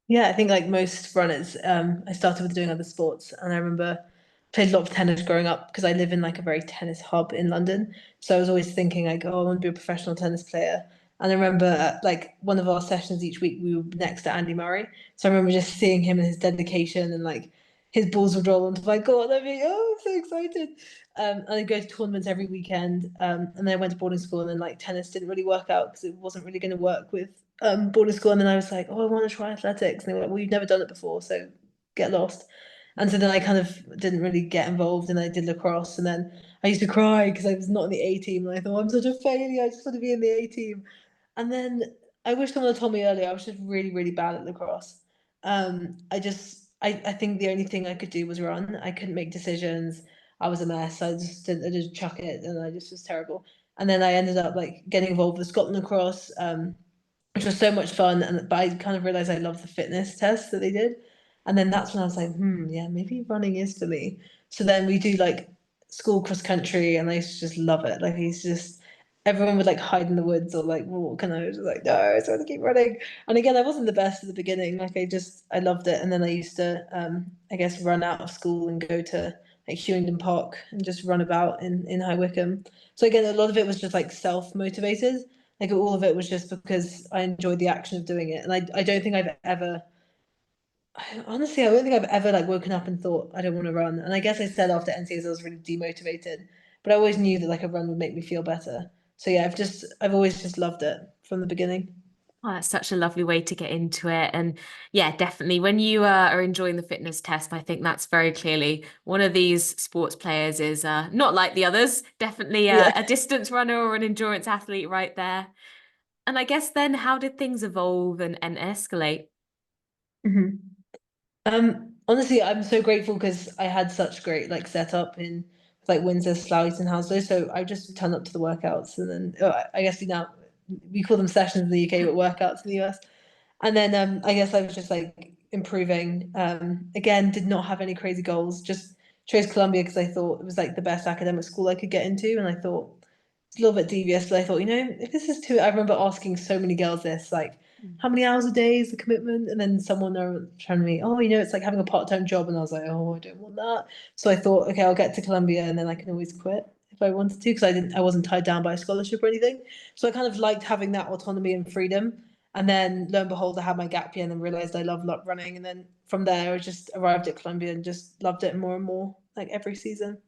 Yeah, I think like most runners, I started with doing other sports, and I remember played a lot of tennis growing up because I live in like a very tennis hub in London. So I was always thinking like, oh, I want to be a professional tennis player. And I remember like one of our sessions each week, we were next to Andy Murray. So I remember just seeing him and his dedication and like his balls would roll onto my court. And I'd be, oh, I'm so excited. And I'd go to tournaments every weekend. And then I went to boarding school, and then like tennis didn't really work out because it wasn't really going to work with boarding school, and then I was like, oh, I want to try athletics, and they were like, well, you've never done it before, so get lost. And so then I kind of didn't really get involved, and I did lacrosse, and then I used to cry because I was not in the A team, and I thought I'm such a failure. I just want to be in the A team. And then I wish someone had told me earlier. I was just really, really bad at lacrosse. I think the only thing I could do was run. I couldn't make decisions. I was a mess. I just chuck it, and I just was terrible. And then I ended up like getting involved with Scotland lacrosse. Which was so much fun. And but I kind of realized I loved the fitness test that they did, and then that's when I was like, yeah, maybe running is for me. So then we do like school cross country, and I used to just love it. Like he's just everyone would like hide in the woods or like walk, and I was just like, no, I just want to keep running. And again, I wasn't the best at the beginning. Like I loved it, and then I used to I guess run out of school and go to like Hewington Park and just run about in High Wycombe. So again, a lot of it was just like self motivated, like all of it was just because I enjoyed the action of doing it. And I don't think I've ever honestly I don't think I've ever like woken up and thought I don't want to run. And I guess I said after NCAs I was really demotivated, but I always knew that like a run would make me feel better. So yeah, I've always just loved it from the beginning. Oh, that's such a lovely way to get into it. And yeah, definitely when you are enjoying the fitness test, I think that's very clearly one of these sports players is not like the others, definitely Yeah. a distance runner or an endurance athlete right there. And I guess then how did things evolve and escalate? Hmm. Honestly, I'm so grateful because I had such great like setup in like Windsor, Slough, and Hounslow. So I just turn up to the workouts, and then I guess we call them sessions in the UK, but workouts in the US. And then I guess I was just like improving. Again, did not have any crazy goals. Just chose Columbia because I thought it was like the best academic school I could get into, and I thought it's a little bit devious, but I thought, if this is too, I remember asking so many girls this, like, how many hours a day is the commitment? And then someone trying to me, oh, it's like having a part-time job. And I was like, oh, I don't want that. So I thought, okay, I'll get to Columbia and then I can always quit if I wanted to, because I wasn't tied down by a scholarship or anything. So I kind of liked having that autonomy and freedom. And then lo and behold, I had my gap year and then realized I love running. And then from there, I just arrived at Columbia and just loved it more and more, like every season.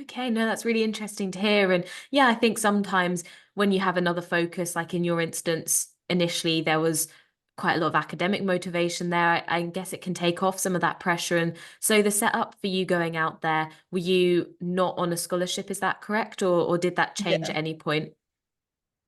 Okay, no, that's really interesting to hear. And yeah, I think sometimes when you have another focus, like in your instance, initially there was quite a lot of academic motivation there. I guess it can take off some of that pressure. And so the setup for you going out there, were you not on a scholarship, is that correct? Or did that change Yeah. at any point?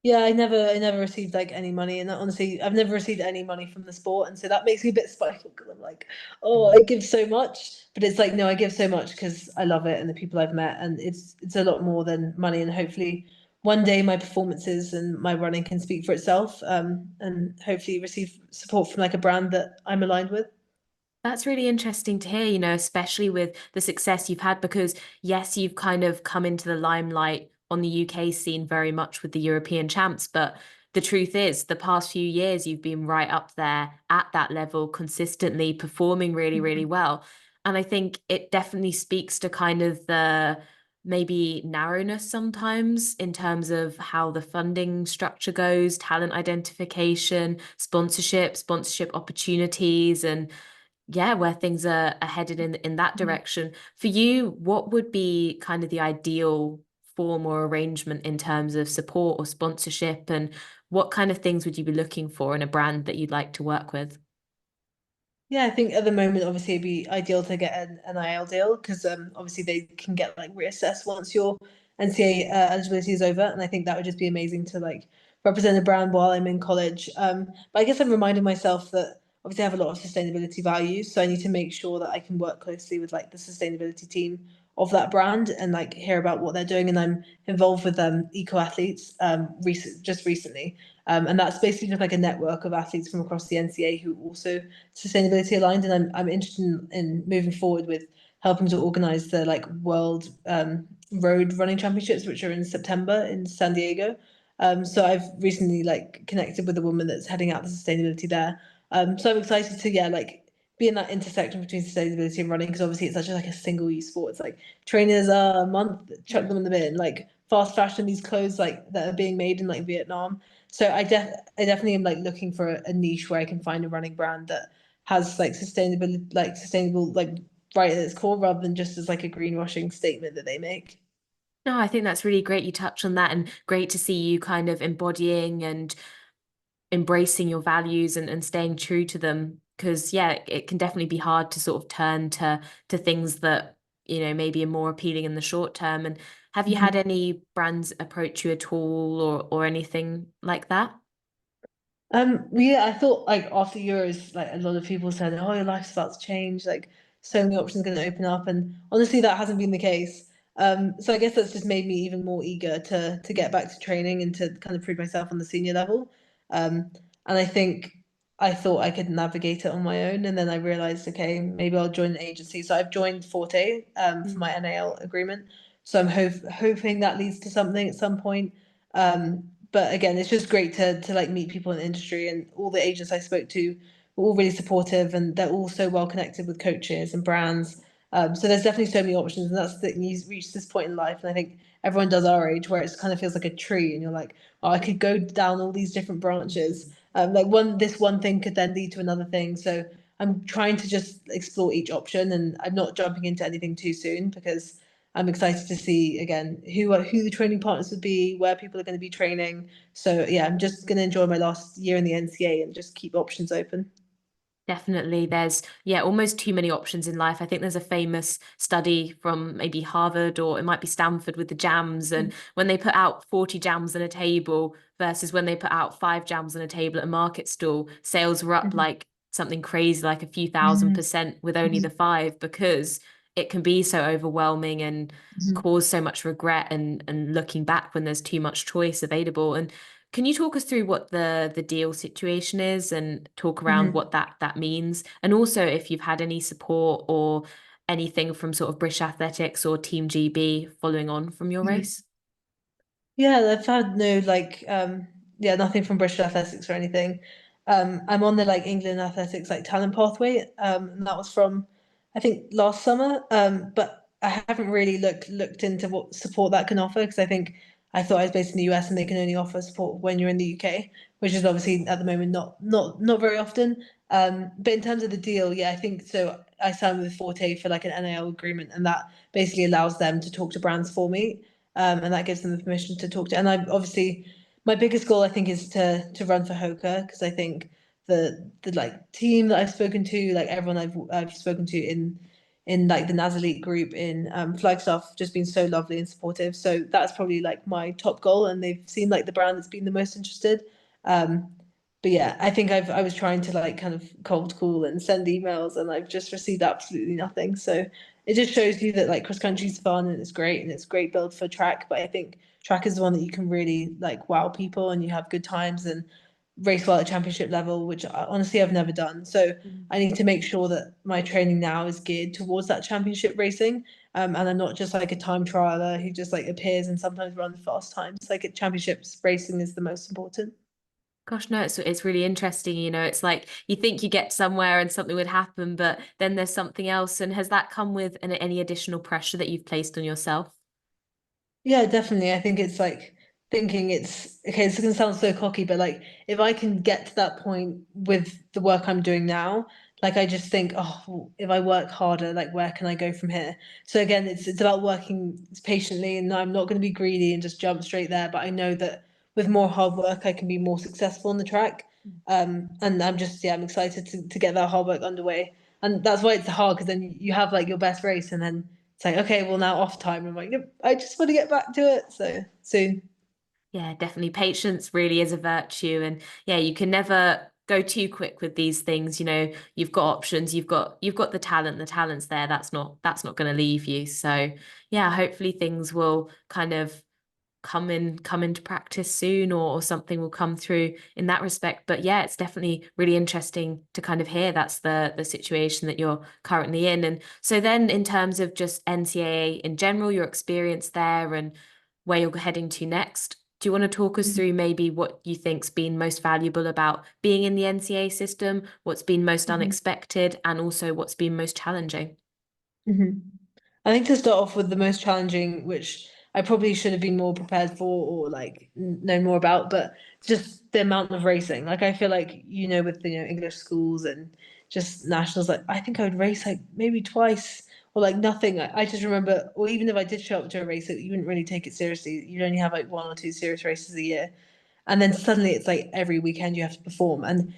Yeah, I never received like any money, and honestly, I've never received any money from the sport, and so that makes me a bit spiteful because I'm like, oh, I give so much, but it's like, no, I give so much because I love it and the people I've met, and it's a lot more than money, and hopefully, one day my performances and my running can speak for itself, and hopefully receive support from like a brand that I'm aligned with. That's really interesting to hear, especially with the success you've had, because yes, you've kind of come into the limelight on the UK scene very much with the European champs, but the truth is, the past few years, you've been right up there at that level, consistently performing really, really Mhm. well. And I think it definitely speaks to kind of the maybe narrowness sometimes in terms of how the funding structure goes, talent identification, sponsorship opportunities, and yeah, where things are headed in that Mhm. direction. For you, what would be kind of the ideal form or arrangement in terms of support or sponsorship, and what kind of things would you be looking for in a brand that you'd like to work with? Yeah, I think at the moment, obviously, it'd be ideal to get an NIL deal because obviously they can get like reassessed once your NCAA eligibility is over, and I think that would just be amazing to like represent a brand while I'm in college. But I guess I'm reminding myself that obviously I have a lot of sustainability values, so I need to make sure that I can work closely with like the sustainability team of that brand and like hear about what they're doing. And I'm involved with eco athletes just recently, and that's basically just like a network of athletes from across the NCAA who also sustainability aligned, and I'm interested in moving forward with helping to organize the like world road running championships, which are in September in San Diego. So I've recently like connected with a woman that's heading out the sustainability there. So I'm excited to yeah like be in that intersection between sustainability and running because obviously it's such a, like a single use sport. It's like trainers are a month, chuck them in the bin, like fast fashion, these clothes like that are being made in like Vietnam. So I definitely am like looking for a niche where I can find a running brand that has like sustainable like right at its core rather than just as like a greenwashing statement that they make. No, I think that's really great you touch on that, and great to see you kind of embodying and embracing your values and staying true to them. Because yeah, it can definitely be hard to sort of turn to things that, maybe are more appealing in the short term. And have you had Mhm. any brands approach you at all or anything like that? Yeah, I thought like after Euros, like a lot of people said, "Oh, your life's about to change. Like so many options going to open up," and honestly, that hasn't been the case. So I guess that's just made me even more eager to get back to training and to kind of prove myself on the senior level. And I think I thought I could navigate it on my own, and then I realized, okay, maybe I'll join an agency. So I've joined Forte for my NAL agreement. So I'm hoping that leads to something at some point. But again, it's just great to like meet people in the industry, and all the agents I spoke to were all really supportive, and they're all so well connected with coaches and brands. So there's definitely so many options, and that's the thing. You reach this point in life, and I think everyone does our age where it kind of feels like a tree, and you're like, oh, I could go down all these different branches. Like this one thing could then lead to another thing. So I'm trying to just explore each option, and I'm not jumping into anything too soon because I'm excited to see again who the training partners would be, where people are going to be training. So yeah, I'm just going to enjoy my last year in the NCA and just keep options open. Definitely. There's, yeah, almost too many options in life. I think there's a famous study from maybe Harvard or it might be Stanford with the jams. And when they put out 40 jams on a table versus when they put out 5 jams on a table at a market stall, sales were up Mhm. like something crazy, like a few thousand Mhm. percent with only Mhm. the five, because it can be so overwhelming and Mhm. cause so much regret and looking back when there's too much choice available. And can you talk us through what the deal situation is and talk around Mhm. what that means? And also if you've had any support or anything from sort of British Athletics or Team GB following on from your Mhm. race? Yeah, I've had no like yeah, nothing from British Athletics or anything. I'm on the like England Athletics like talent pathway. And that was from I think last summer. But I haven't really looked into what support that can offer because I think I thought I was based in the US and they can only offer support when you're in the UK, which is obviously at the moment not very often. But in terms of the deal, yeah, I think so. I signed with Forte for like an NAL agreement, and that basically allows them to talk to brands for me, and that gives them the permission to talk to. And I obviously, my biggest goal I think is to run for Hoka because I think the like team that I've spoken to, like everyone I've spoken to in like the NAS Elite group in Flagstaff, just been so lovely and supportive. So that's probably like my top goal, and they've seemed like the brand that's been the most interested. Um, but yeah, I think I was trying to like kind of cold call and send emails, and I've just received absolutely nothing. So it just shows you that like cross country is fun and it's great build for track. But I think track is the one that you can really like wow people and you have good times and race well at championship level, which honestly I've never done. So I need to make sure that my training now is geared towards that championship racing. And I'm not just like a time trialer who just like appears and sometimes runs fast times. Like at championships, racing is the most important. Gosh, no, it's really interesting. It's like you think you get somewhere and something would happen, but then there's something else. And has that come with any additional pressure that you've placed on yourself? Yeah, definitely. I think it's like thinking it's okay, it's gonna sound so cocky, but like if I can get to that point with the work I'm doing now, like I just think, oh, well, if I work harder, like where can I go from here? So again, it's about working patiently, and I'm not gonna be greedy and just jump straight there, but I know that with more hard work I can be more successful on the track. And I'm just I'm excited to get that hard work underway. And that's why it's hard because then you have like your best race and then it's like, okay, well now off time. I'm like, yep, I just want to get back to it. So soon. Yeah, definitely. Patience really is a virtue. And yeah, you can never go too quick with these things. You've got options, you've got the talent, the talent's there. That's not going to leave you. So yeah, hopefully things will kind of come into practice soon, or something will come through in that respect. But yeah, it's definitely really interesting to kind of hear that's the situation that you're currently in. And so then in terms of just NCAA in general, your experience there and where you're heading to next, do you want to talk us through maybe what you think's been most valuable about being in the NCAA system, what's been most Mhm. unexpected, and also what's been most challenging? Mhm. I think to start off with the most challenging, which I probably should have been more prepared for or like know more about, but just the amount of racing. Like I feel like with English schools and just nationals, like I think I would race like maybe twice or like nothing. I just remember, or even if I did show up to a race, you wouldn't really take it seriously. You'd only have like one or two serious races a year. And then suddenly it's like every weekend you have to perform. And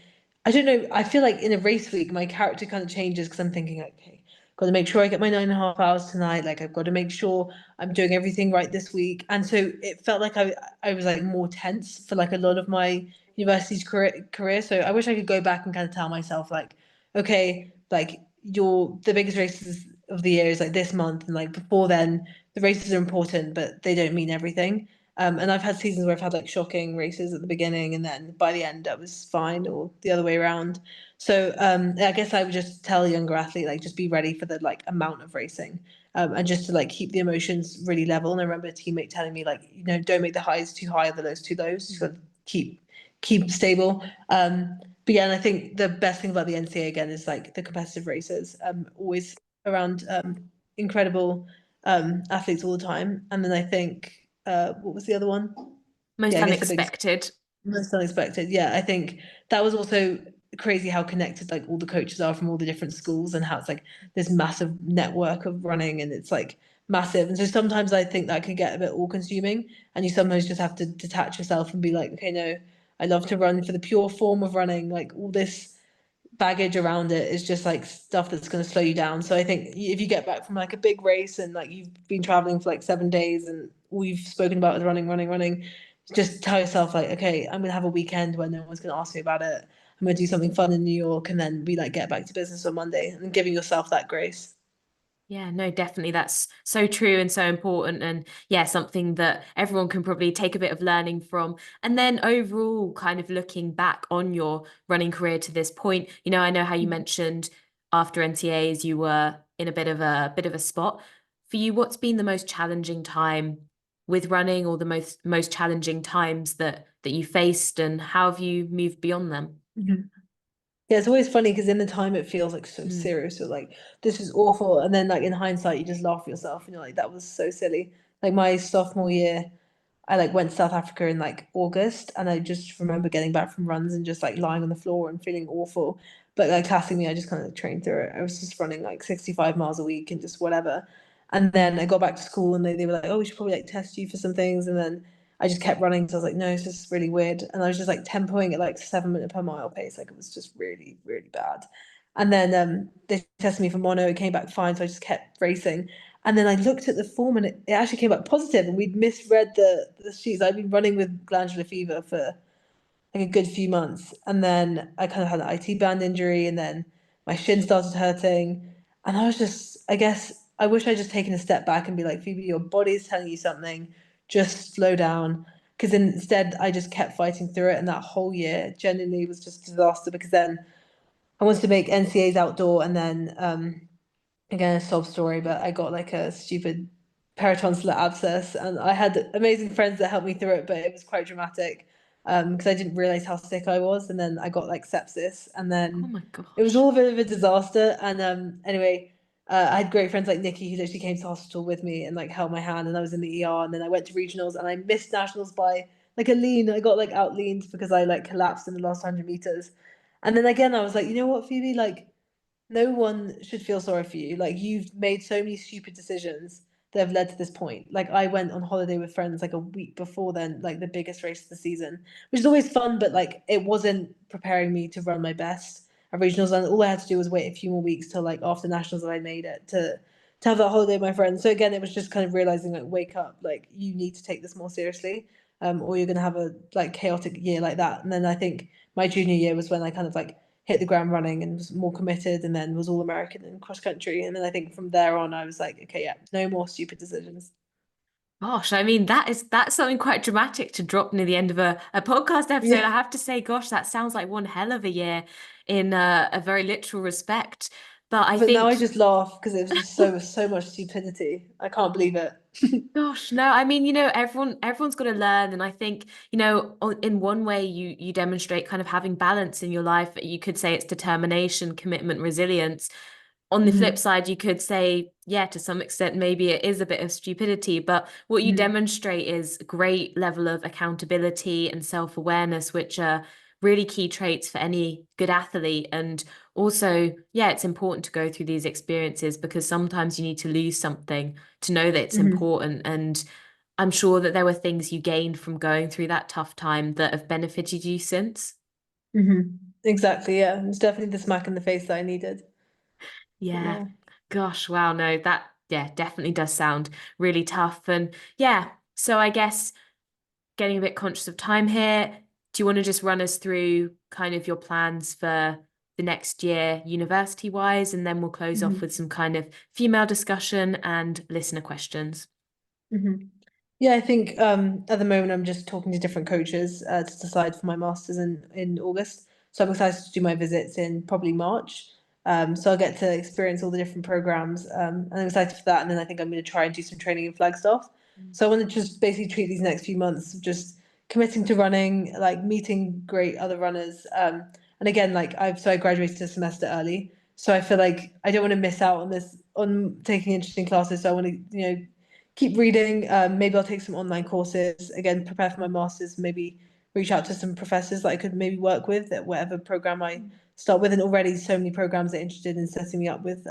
I don't know, I feel like in a race week, my character kind of changes because I'm thinking, okay, got to make sure I get my 9.5 hours tonight. Like I've got to make sure I'm doing everything right this week. And so it felt like I was like more tense for like a lot of my university's career. So I wish I could go back and kind of tell myself like, okay, like the biggest races of the year is like this month, and like before then, the races are important, but they don't mean everything. And I've had seasons where I've had like shocking races at the beginning, and then by the end I was fine, or the other way around. So I guess I would just tell a younger athlete like just be ready for the like amount of racing, and just to like keep the emotions really level. And I remember a teammate telling me like don't make the highs too high, the lows too low. Just got to keep stable. But yeah, and I think the best thing about the NCAA again is like the competitive races. Always around incredible athletes all the time. And then I think what was the other one? Most Yeah, I guess the biggest, unexpected. most unexpected. Yeah, I think that was also crazy how connected like all the coaches are from all the different schools and how it's like this massive network of running and it's like massive. And so sometimes I think that can get a bit all consuming and you sometimes just have to detach yourself and be like, okay, no, I love to run for the pure form of running, like all this baggage around it is just like stuff that's going to slow you down. So I think if you get back from like a big race and like you've been traveling for like 7 days and all you've spoken about is running, just tell yourself like, okay, I'm gonna have a weekend where no one's gonna ask me about it. I'm gonna do something fun in New York and then we like get back to business on Monday and giving yourself that grace. Yeah, no, definitely. That's so true and so important. And yeah, something that everyone can probably take a bit of learning from. And then overall, kind of looking back on your running career to this point, I know how you mentioned after NCAs you were in a bit of a spot. For you, what's been the most challenging time with running, or the most challenging times that you faced, and how have you moved beyond them? Mhm. Yeah, it's always funny because in the time it feels like so Mm. serious. You're like, this is awful. And then like in hindsight, you just laugh at yourself and you're like, that was so silly. Like my sophomore year, I like went to South Africa in like August and I just remember getting back from runs and just like lying on the floor and feeling awful. But like classically, I just kind of trained through it. I was just running like 65 miles a week and just whatever. And then I got back to school and they were like, oh, we should probably like test you for some things. And then I just kept running. So I was like, no, it's just really weird. And I was just like tempoing at like 7 minute per mile pace. Like it was just really, really bad. And then they tested me for mono, it came back fine. So I just kept racing. And then I looked at the form and it actually came back positive and we'd misread the sheets. I'd been running with glandular fever for like a good few months. And then I kind of had an IT band injury and then my shin started hurting. And I was just, I guess, I wish I'd just taken a step back and be like, Phoebe, your body's telling you something, just slow down. Because instead, I just kept fighting through it. And that whole year genuinely was just a disaster because then I wanted to make NCAs outdoor and then again a sob story, but I got like a stupid peritonsillar abscess, and I had amazing friends that helped me through it, but it was quite dramatic. because I didn't realize how sick I was, and then I got like sepsis, and Oh then my it was gosh. all a bit of a disaster. And anyway, I had great friends like Nikki who literally came to hospital with me and like held my hand, and I was in the ER, and then I went to regionals, and I missed nationals by like a lean. I got like out leaned because I like collapsed in the last 100 meters, and then again I was like, you know what, Phoebe, like no one should feel sorry for you. Like you've made so many stupid decisions that have led to this point. Like I went on holiday with friends like a week before then, like the biggest race of the season, which is always fun, but like it wasn't preparing me to run my best at regionals. And all I had to do was wait a few more weeks till like after nationals that I made it to have that holiday with my friends. So again, it was just kind of realizing like wake up, like you need to take this more seriously. Or you're gonna have a like chaotic year like that. And then I think my junior year was when I kind of like hit the ground running and was more committed, and then was all American in cross country. And then I think from there on I was like, okay, yeah, no more stupid decisions. Gosh, I mean, that's something quite dramatic to drop near the end of a podcast episode. I Yeah. have to say, gosh, that sounds like one hell of a year in a very literal respect. But I But now think, I just laugh because it was just so much stupidity. I can't believe it. gosh, no, I mean, everyone's got to learn, and I think, in one way you demonstrate kind of having balance in your life. You could say it's determination, commitment, resilience. On the flip Hmm. side, you could say, yeah, to some extent, maybe it is a bit of stupidity, but what you Hmm. demonstrate is a great level of accountability and self-awareness, which are really key traits for any good athlete. And also, yeah, it's important to go through these experiences because sometimes you need to lose something to know that it's Hmm. important. And I'm sure that there were things you gained from going through that tough time that have benefited you since. Hmm. Exactly. Yeah, it's definitely the smack in the face that I needed. But Yeah. yeah. Gosh, wow, no, that yeah, definitely does sound really tough. And yeah, so I guess getting a bit conscious of time here, do you want to just run us through kind of your plans for the next year university wise, and then we'll close off with Hmm. some kind of female discussion and listener questions. Hmm. Yeah, I think at the moment I'm just talking to different coaches to decide for my masters in August. So I'm excited to do my visits in probably March. So I'll get to experience all the different programs, and I'm excited for that. And then I think I'm going to try and do some training in Flagstaff. So I want to just basically treat these next few months of just committing to running, like meeting great other runners. And again, like I graduated a semester early, so I feel like I don't want to miss out on this on taking interesting classes. So I want to keep reading. Maybe I'll take some online courses. Again, prepare for my masters. Maybe reach out to some professors that I could maybe work with at whatever program I start with. And already, so many programs are interested in setting me up with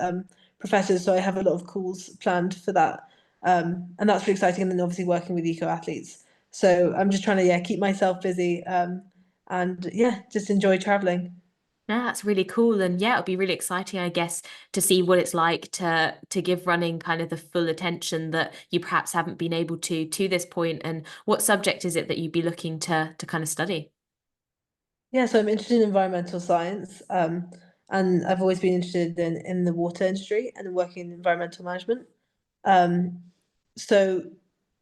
professors. So I have a lot of calls planned for that, and that's really exciting. And then obviously working with eco athletes. So I'm just trying to keep myself busy, and yeah, just enjoy traveling. Yeah, that's really cool. And yeah, it'll be really exciting, I guess, to see what it's like to give running kind of the full attention that you perhaps haven't been able to this point. And what subject is it that you'd be looking to kind of study? Yeah, so I'm interested in environmental science, and I've always been interested in the water industry and working in environmental management. Um, so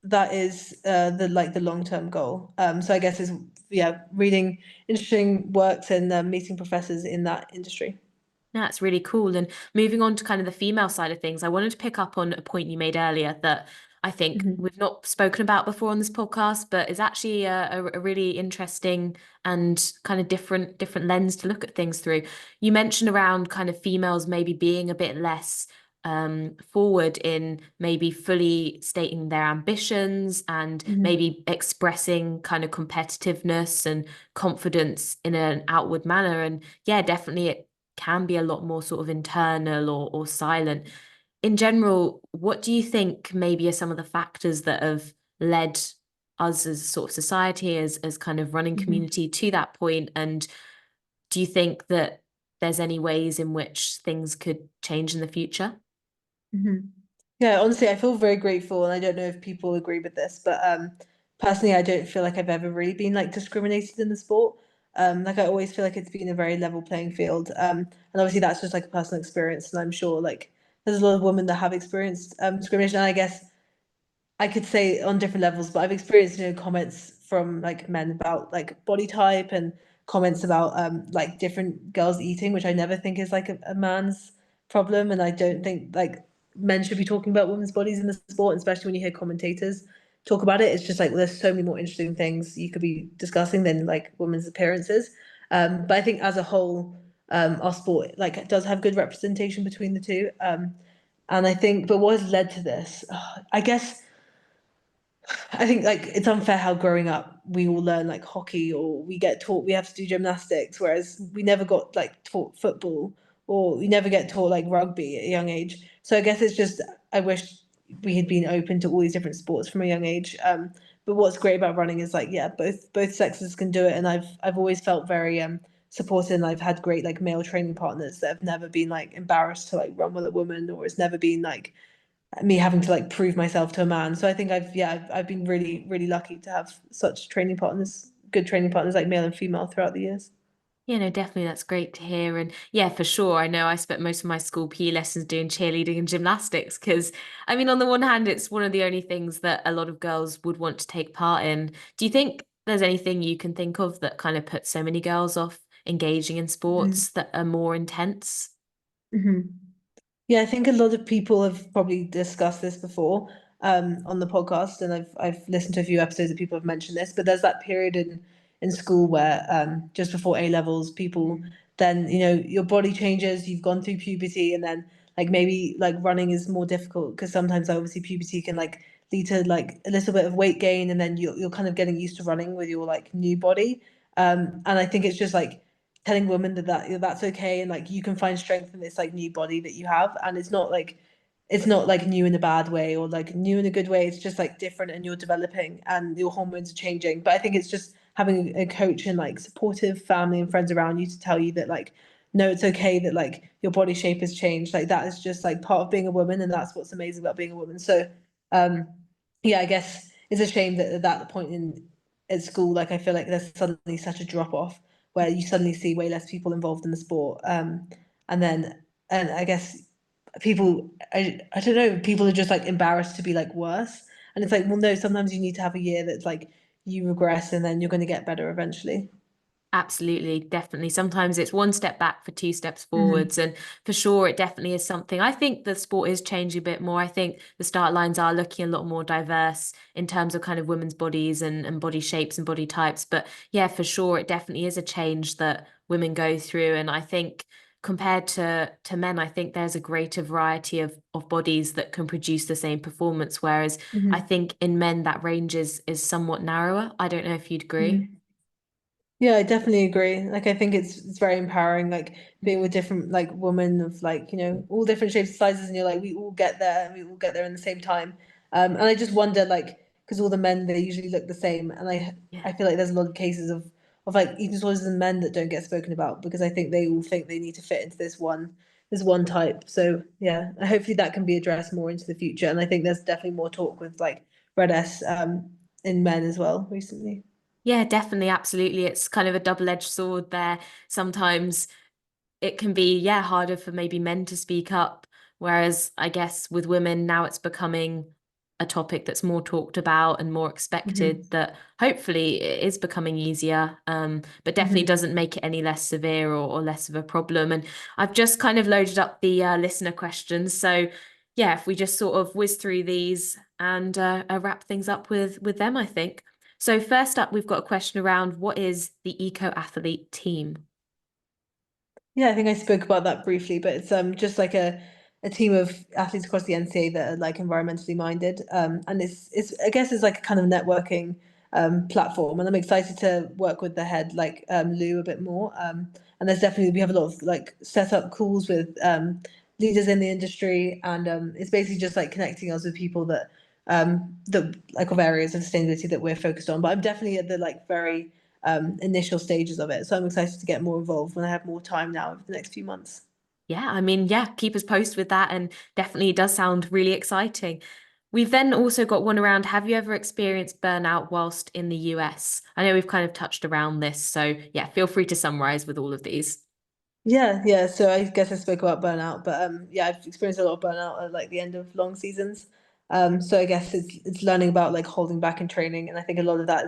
that is the like the long-term goal. So I guess is reading interesting works and meeting professors in that industry. No, that's really cool. And moving on to kind of the female side of things, I wanted to pick up on a point you made earlier that I think Hmm. we've not spoken about before on this podcast, but is actually a really interesting and kind of different lens to look at things through. You mentioned around kind of females maybe being a bit less forward in maybe fully stating their ambitions and Hmm. maybe expressing kind of competitiveness and confidence in an outward manner. And yeah, definitely it can be a lot more sort of internal or silent. In general, what do you think maybe are some of the factors that have led us as sort of society, as kind of running Hmm. community to that point? And do you think that there's any ways in which things could change in the future? Hmm. Yeah, honestly, I feel very grateful, and I don't know if people agree with this, but personally, I don't feel like I've ever really been like discriminated in the sport. Like I always feel like it's been a very level playing field. And obviously that's just like a personal experience, and I'm sure like there's a lot of women that have experienced discrimination. And I guess I could say on different levels, but I've experienced, comments from like men about like body type and comments about like different girls eating, which I never think is like a man's problem. And I don't think like men should be talking about women's bodies in the sport, especially when you hear commentators talk about it. It's just like there's so many more interesting things you could be discussing than like women's appearances. But I think as a whole, our sport like does have good representation between the two. And I think, but what has led to this? I guess I think like it's unfair how growing up we all learn like hockey or we get taught we have to do gymnastics, whereas we never got like taught football or we never get taught like rugby at a young age. So I guess it's just I wish we had been open to all these different sports from a young age. But what's great about running is like yeah, both sexes can do it, and I've always felt very supported, and I've had great like male training partners that have never been like embarrassed to like run with a woman, or it's never been like me having to like prove myself to a man. So I think I've been really lucky to have such training partners, good training partners like male and female throughout the years. Yeah, no, definitely that's great to hear. And yeah, for sure. I know I spent most of my school PE lessons doing cheerleading and gymnastics because, I mean, on the one hand, it's one of the only things that a lot of girls would want to take part in. Do you think there's anything you can think of that kind of puts so many girls off engaging in sports that are more intense? Mm-hmm. Yeah, I think a lot of people have probably discussed this before on the podcast, and I've listened to a few episodes that people have mentioned this. But there's that period in school where just before A levels, people then your body changes, you've gone through puberty, and then like maybe like running is more difficult because sometimes obviously puberty can like lead to like a little bit of weight gain, and then you're kind of getting used to running with your like new body. And I think it's just like telling women that's okay and like you can find strength in this like new body that you have, and it's not like new in a bad way or like new in a good way. It's just like different, and you're developing and your hormones are changing. But I think it's just having a coach and like supportive family and friends around you to tell you that like no, it's okay that like your body shape has changed. Like that is just like part of being a woman, and that's what's amazing about being a woman. So um yeah, I guess it's a shame that at that point in at school, like I feel like there's suddenly such a drop off where you suddenly see way less people involved in the sport. And then, and I guess I don't know, people are just like embarrassed to be like worse. And it's like, well, no, sometimes you need to have a year that's like you regress and then you're going to get better eventually. Absolutely, definitely. Sometimes it's one step back for two steps Hmm. forwards. And for sure, it definitely is something. I think the sport is changing a bit more. I think the start lines are looking a lot more diverse in terms of kind of women's bodies and body shapes and body types. But yeah, for sure, it definitely is a change that women go through. And I think compared to men, I think there's a greater variety of bodies that can produce the same performance. Whereas I Hmm. think in men that range is somewhat narrower. I don't know if you'd agree. Yeah, I definitely agree. Like I think it's very empowering, like being with different like women of like, all different shapes and sizes, and you're like, we all get there and we all get there in the same time. And I just wonder like because all the men they usually look the same, and I Yeah. feel like there's a lot of cases of like eating disorders in men that don't get spoken about because I think they all think they need to fit into this one type. So yeah, hopefully that can be addressed more into the future. And I think there's definitely more talk with like Red S in men as well recently. Yeah, definitely, absolutely. It's kind of a double-edged sword there. Sometimes it can be, yeah, harder for maybe men to speak up. Whereas I guess with women now it's becoming a topic that's more talked about and more expected Hmm. that hopefully it is becoming easier, but definitely Hmm. doesn't make it any less severe or less of a problem. And I've just kind of loaded up the listener questions. So yeah, if we just sort of whiz through these and wrap things up with them, I think. So first up, we've got a question around what is the eco athlete team? Yeah, I think I spoke about that briefly, but it's just like a team of athletes across the NCAA that are like environmentally minded. And it's I guess it's like a kind of networking platform, and I'm excited to work with the head like Lou a bit more. And there's definitely we have a lot of like set up calls with leaders in the industry, and it's basically just like connecting us with people that like of areas of sustainability that we're focused on. But I'm definitely at the like very initial stages of it. So I'm excited to get more involved when I have more time now over the next few months. Yeah, I mean, yeah, keep us posted with that and definitely does sound really exciting. We've then also got one around, have you ever experienced burnout whilst in the US? I know we've kind of touched around this, so yeah, feel free to summarize with all of these. Yeah, yeah. So I guess I spoke about burnout, but yeah, I've experienced a lot of burnout at like the end of long seasons. So I guess it's learning about like holding back in training, and I think a lot of that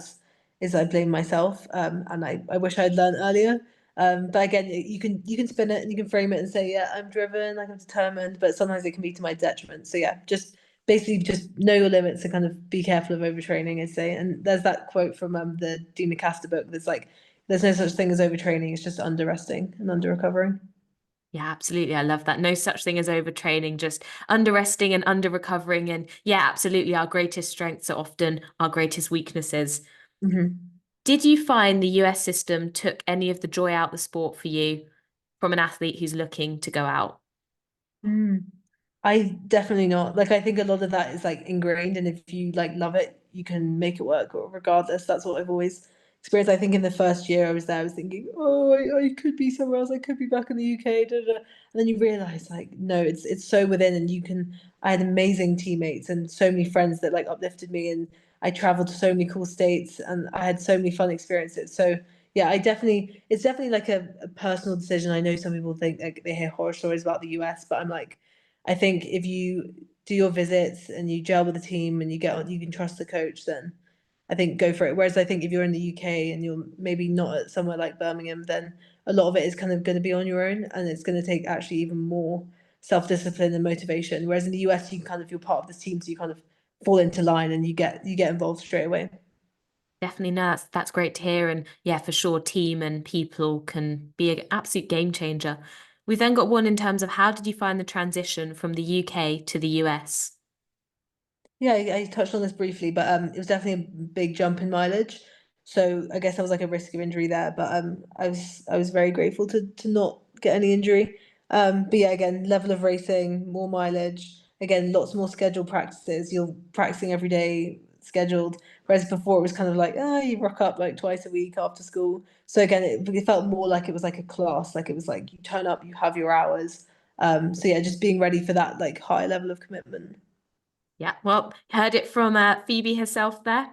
is I blame myself. And I wish I'd learned earlier. But again, you can spin it and you can frame it and say, yeah, I'm driven, like I'm determined, but sometimes it can be to my detriment. So yeah, just basically just know your limits and kind of be careful of overtraining, I'd say. And there's that quote from the Dina Castor book that's like, there's no such thing as overtraining, it's just under resting and under recovering. Yeah, absolutely. I love that. No such thing as overtraining, just under resting and under recovering. And yeah, absolutely. Our greatest strengths are often our greatest weaknesses. Hmm. Did you find the US system took any of the joy out the sport for you from an athlete who's looking to go out? Mm. I definitely not. Like I think a lot of that is like ingrained, and if you like love it, you can make it work regardless. That's what I've always experienced. I think in the first year I was there, I was thinking, oh, I could be somewhere else. I could be back in the UK. Da, da. And then you realize like, no, it's so within, and you can. I had amazing teammates and so many friends that like uplifted me, and I traveled to so many cool states, and I had so many fun experiences. So yeah, it's definitely like a personal decision. I know some people think like they hear horror stories about the US, but I'm like, I think if you do your visits and you gel with the team and you get on, you can trust the coach, then I think go for it. Whereas I think if you're in the UK and you're maybe not at somewhere like Birmingham, then a lot of it is kind of going to be on your own, and it's going to take actually even more self-discipline and motivation. Whereas in the US, you can kind of feel part of this team, so you kind of fall into line and you get involved straight away. Definitely, no, that's great to hear. And yeah, for sure, team and people can be an absolute game changer. We've then got one in terms of how did you find the transition from the UK to the US? Yeah, I touched on this briefly, but it was definitely a big jump in mileage. So I guess there was like a risk of injury there, but I was very grateful to not get any injury. But yeah, again, level of racing, more mileage, again, lots more scheduled practices. You're practicing every day, scheduled. Whereas before it was kind of like, you rock up like twice a week after school. So again, it felt more like it was like a class, like it was like you turn up, you have your hours. So yeah, just being ready for that like high level of commitment. Yeah, well, heard it from Phoebe herself there.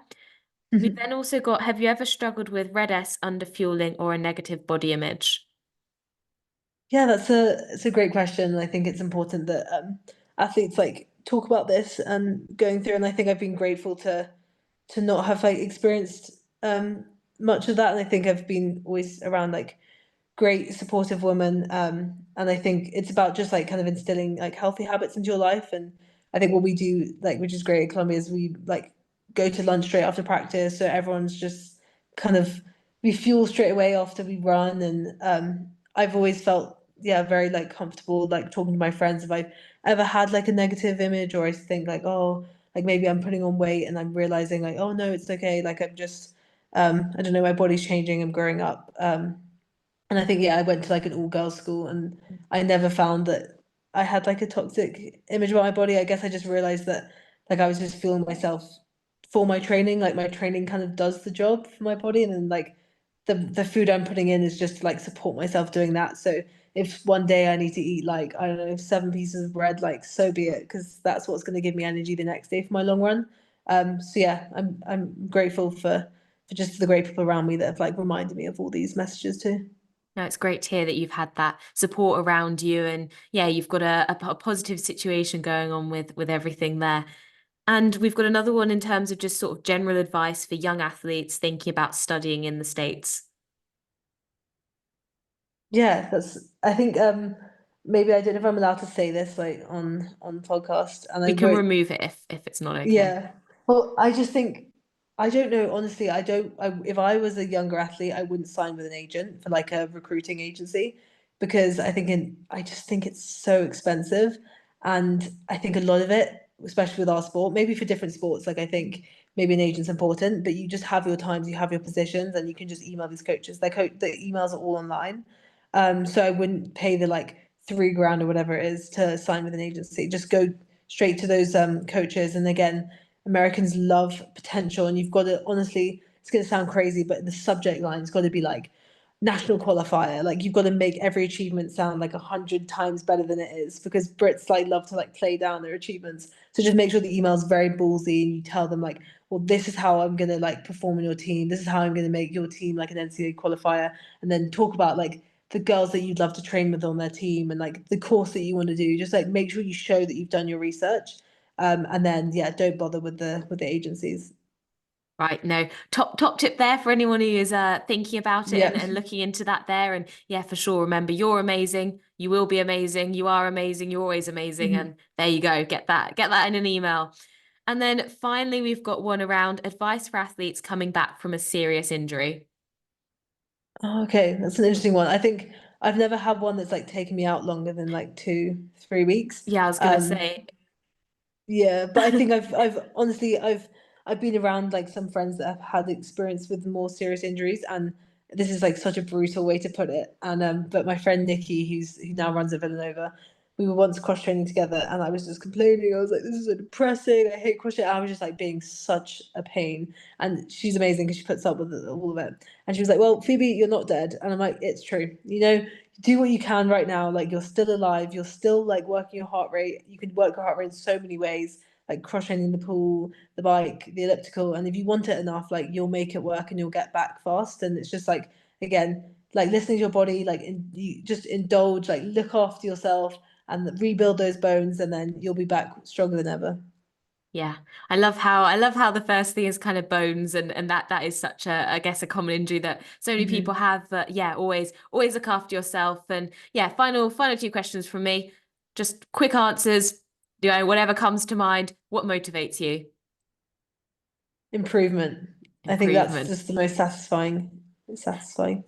We've then also got, have you ever struggled with red S, underfueling, or a negative body image? Yeah, it's a great question, and I think it's important that athletes like talk about this and going through. And I think I've been grateful to not have like experienced much of that, and I think I've been always around like great supportive woman. And I think it's about just like kind of instilling like healthy habits into your life. And I think what we do, like, which is great at Columbia, is we like go to lunch straight after practice. So everyone's just kind of, we fuel straight away after we run. And I've always felt, yeah, very like comfortable, like talking to my friends if I've ever had like a negative image, or I think like, oh, like maybe I'm putting on weight and I'm realizing like, oh no, it's okay. Like I'm just, I don't know, my body's changing, I'm growing up. And I think, yeah, I went to like an all girls school, and I never found that I had like a toxic image about my body. I guess I just realized that like I was just feeling myself for my training. Like my training kind of does the job for my body. And then like the food I'm putting in is just to like support myself doing that. So if one day I need to eat like, I don't know, 7 pieces of bread, like so be it, because that's what's going to give me energy the next day for my long run. So yeah, I'm grateful for just the great people around me that have like reminded me of all these messages too. No, it's great to hear that you've had that support around you, and yeah, you've got a positive situation going on with everything there. And we've got another one in terms of just sort of general advice for young athletes thinking about studying in the States. Yeah, that's I think maybe I don't know if I'm allowed to say this like on podcast, and I We can won't. remove it if it's not okay. Yeah. Well, I just think I don't know, honestly, I don't if I was a younger athlete, I wouldn't sign with an agent for like a recruiting agency, because I just think it's so expensive. And I think a lot of it, especially with our sport, maybe for different sports, like I think maybe an agent's important, but you just have your times, you have your positions, and you can just email these coaches. The emails are all online. So I wouldn't pay the like 3 grand or whatever it is to sign with an agency. Just go straight to those coaches. And again, Americans love potential, and you've got to honestly, it's going to sound crazy, but the subject line's got to be like national qualifier. Like you've got to make every achievement sound like 100 times better than it is, because Brits like love to like play down their achievements. So just make sure the email's very ballsy, and you tell them like, well, this is how I'm gonna like perform in your team. This is how I'm gonna make your team like an NCAA qualifier, and then talk about like the girls that you'd love to train with on their team, and like the course that you want to do. Just like make sure you show that you've done your research. And then yeah, don't bother with the agencies. Right, no, top tip there for anyone who is thinking about it Yeah. and looking into that there. And yeah, for sure, remember you're amazing, you will be amazing, you are amazing, you're always amazing. Mhm. And there you go, get that in an email. And then finally, we've got one around advice for athletes coming back from a serious injury. Oh, okay, that's an interesting one. I think I've never had one that's like taken me out longer than like 2, 3 weeks. Yeah, I was gonna Um, say, Yeah, but I think I've honestly I've been around like some friends that have had experience with more serious injuries, and this is like such a brutal way to put it. And but my friend Nikki, who now runs at Villanova, we were once cross training together, and I was just complaining. I was like, "This is so depressing. I hate cross training." I was just like being such a pain, and she's amazing because she puts up with all of it. And she was like, "Well, Phoebe, you're not dead," and I'm like, "It's true. You know, do what you can right now. Like you're still alive. You're still like working your heart rate. You can work your heart rate in so many ways, like cross training the pool, the bike, the elliptical. And if you want it enough, like you'll make it work and you'll get back fast. And it's just like again, like listening to your body, like you just indulge, like look after yourself and rebuild those bones, and then you'll be back stronger than ever. yeah, I love how the first thing is kind of bones, and that is such a, I guess, a common injury that so many people Hmm. have. But yeah, always look after yourself. And yeah, final two questions from me, just quick answers. Whatever comes to mind. What motivates you? Improvement. I think that's Improvement. just the most satisfying. Satisfying.